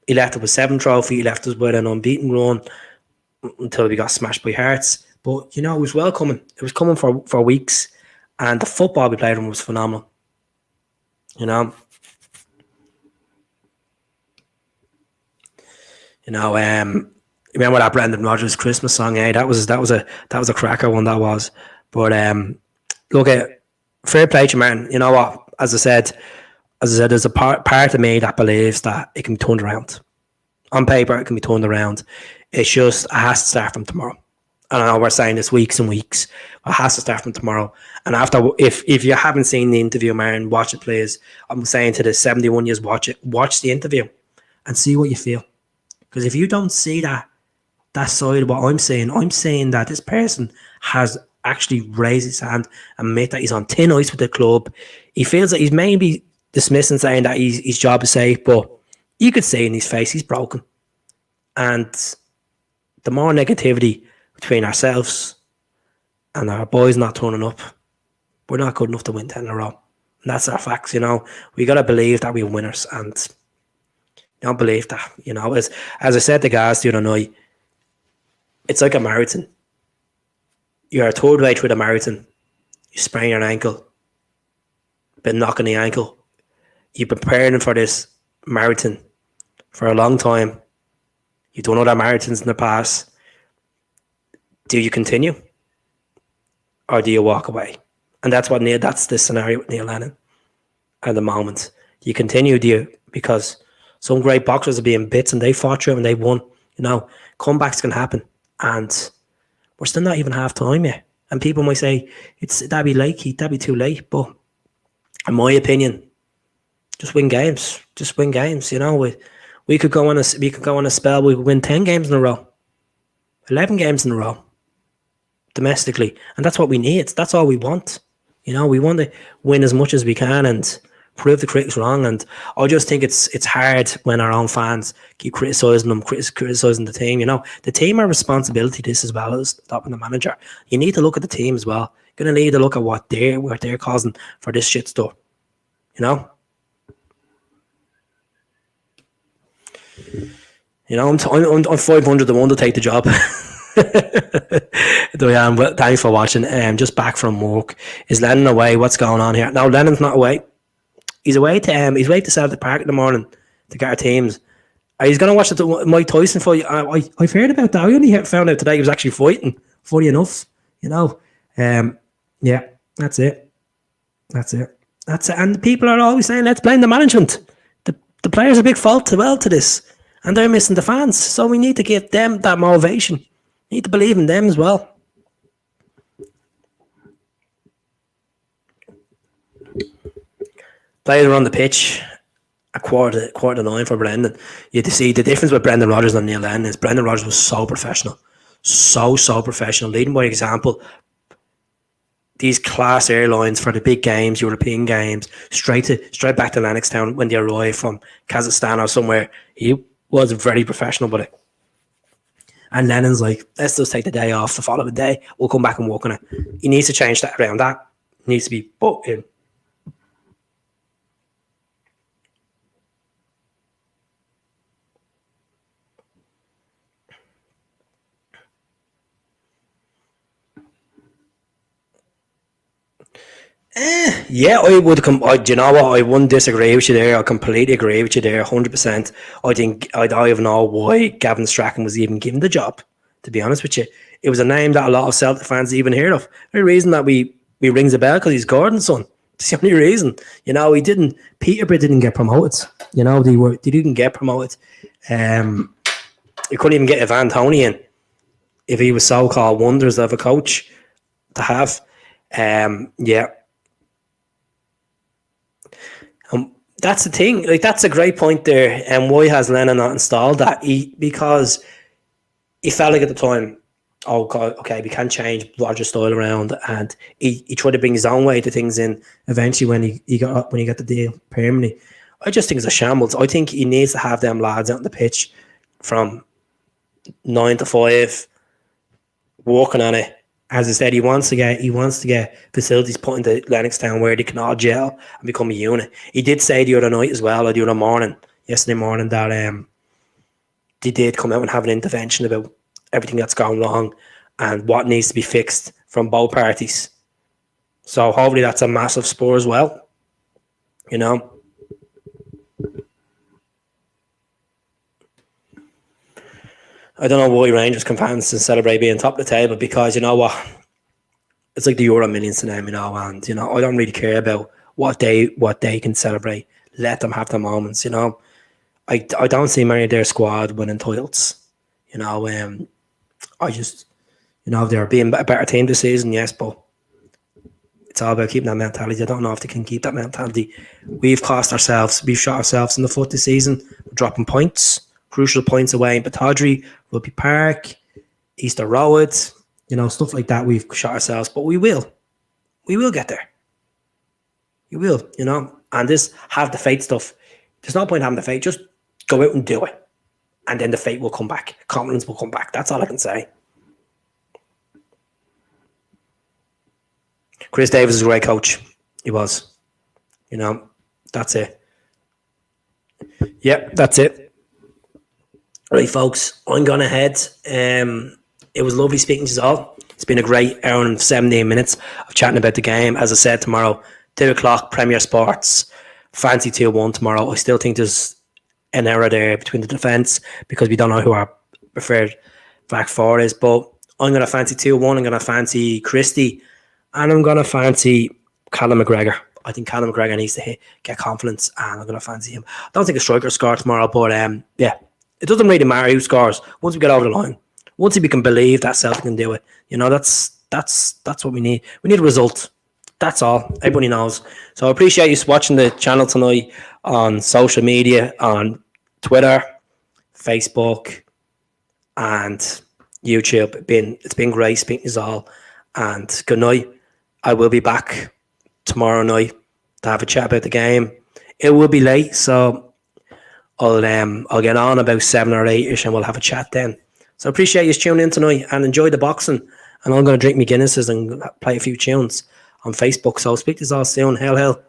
He left it with 7 trophies. He left us with an unbeaten run until we got smashed by Hearts. But, you know, it was welcoming. It was coming for weeks. And the football we played on was phenomenal. You know? Remember that Brendan Rodgers Christmas song? That was a cracker one, that was. But look at fair play to man. You know what? As I said, there's a part of me that believes that it can be turned around. On paper, it can be turned around. It's just, it has to start from tomorrow. And I know we're saying this weeks and weeks. It has to start from tomorrow. And after, if you haven't seen the interview, man, watch it, please. I'm saying to the 71 years, watch it. Watch the interview and see what you feel. Because if you don't see that side of what I'm saying that this person has actually raised his hand and admit that he's on thin ice with the club. He feels that he's maybe dismissing, saying that his job is safe, but you could see in his face he's broken. And the more negativity between ourselves and our boys not turning up, we're not good enough to win 10 in a row. And that's our facts, you know. We got to believe that we're winners, and don't believe that, you know. As I said to guys the other night, it's like a marathon. You're a third way through the marathon. You sprain your ankle, been knocking the ankle. You've been preparing for this marathon for a long time. You've done other marathons in the past. Do you continue, or do you walk away? And that's the scenario with Neil Lennon at the moment. Do you continue? Do you, because some great boxers are being bits and they fought through and they won. You know, comebacks can happen, and we're still not even half time yet. And people might say that'd be late, Keith, that'd be too late. But in my opinion, just win games. Just win games. You know, we could go on a spell. We could win 10 games in a row, 11 games in a row, domestically, and that's what we need. That's all we want. You know, we want to win as much as we can and prove the critics wrong. And I just think it's hard when our own fans keep criticising them, criticising the team. You know, the team are responsibility this as well as stopping the manager. You need to look at the team as well. You're going to need to look at what they're causing for this shit stuff. You know? You know, I'm 500 to 1 to take the job. Well, thanks for watching. Just back from work. Is Lennon away? What's going on here? No, Lennon's not away. He's away to Celtic Park in the morning to get our teams. He's going to watch the Mike Tyson fight. I've heard about that. I only found out today he was actually fighting. Funny enough, you know. Yeah, that's it. And people are always saying, let's blame the management. The players are a big fault as well to this. And they're missing the fans. So we need to give them that motivation. We need to believe in them as well. Players were on the pitch at quarter to 9 for Brendan. You had to see the difference with Brendan Rodgers and Neil Lennon is Brendan Rodgers was so professional. So professional. Leading by example. These class airlines for the big games, European games, straight back to Lennoxtown when they arrived from Kazakhstan or somewhere. He was very professional with it. And Lennon's like, let's just take the day off the following day. We'll come back and work on it. He needs to change that around. That needs to be put in. Yeah, I would come. Do you know what? I wouldn't disagree with you there. I completely agree with you there, 100%. I think I don't even know why Gavin Strachan was even given the job. To be honest with you, it was a name that a lot of Celtic fans even heard of. The only reason that we rings a bell because he's Gordon's son. It's the only reason. He didn't. Peterborough didn't get promoted. They didn't get promoted. He couldn't even get Ivan Toney in if he was so-called wonders of a coach to have. Yeah. That's the thing. Like, that's a great point there. And why has Lennon not installed that? Because he felt like at the time, oh God, okay, we can't change Roger's style around, and he tried to bring his own way to things in. Eventually, when he got the deal permanently, I just think it's a shambles. I think he needs to have them lads out on the pitch from 9 to 5, working on it. As I said, he wants to get facilities put into Lennoxtown where they can all gel and become a unit. He did say the other night as well, or yesterday morning, that they did come out and have an intervention about everything that's gone wrong and what needs to be fixed from both parties. So hopefully that's a massive spur as well. I don't know why Rangers can fans and celebrate being top of the table, because you know what? It's like the Euro Millions to them, and I don't really care about what they can celebrate. Let them have their moments, I don't see many of their squad winning titles. I just, they're being a better team this season, yes, but it's all about keeping that mentality. I don't know if they can keep that mentality. We've shot ourselves in the foot this season. We're dropping points, crucial points away in Batodry, Rugby Park, Easter Road, stuff like that. We've shot ourselves, but we will get there. You will, and this have the faith stuff. There's no point having the faith. Just go out and do it. And then the faith will come back. Confidence will come back. That's all I can say. Chris Davis is a great coach. He was. That's it. Yep, that's it. Right, folks, I'm going to head. It was lovely speaking to you all. It's been a great hour and 17 minutes of chatting about the game. As I said, tomorrow, 2 o'clock, Premier Sports. Fancy 2-1 tomorrow. I still think there's an error there between the defence because we don't know who our preferred back four is. But I'm going to fancy 2-1. I'm going to fancy Christie. And I'm going to fancy Callum McGregor. I think Callum McGregor needs to get confidence, and I'm going to fancy him. I don't think a striker score tomorrow, but yeah, it doesn't really matter who scores once we get over the line. Once we can believe that Celtic can do it, that's what we need. We need a result. That's all. Everybody knows. So I appreciate you watching the channel tonight on social media, on Twitter, Facebook, and YouTube. It's been great speaking to you all, and good night. I will be back tomorrow night to have a chat about the game. It will be late, so I'll get on about 7 or 8ish, and we'll have a chat then. So I appreciate you tuning in tonight and enjoy the boxing. And I'm going to drink my Guinnesses and play a few tunes on Facebook. So I'll speak to you all soon. Hell.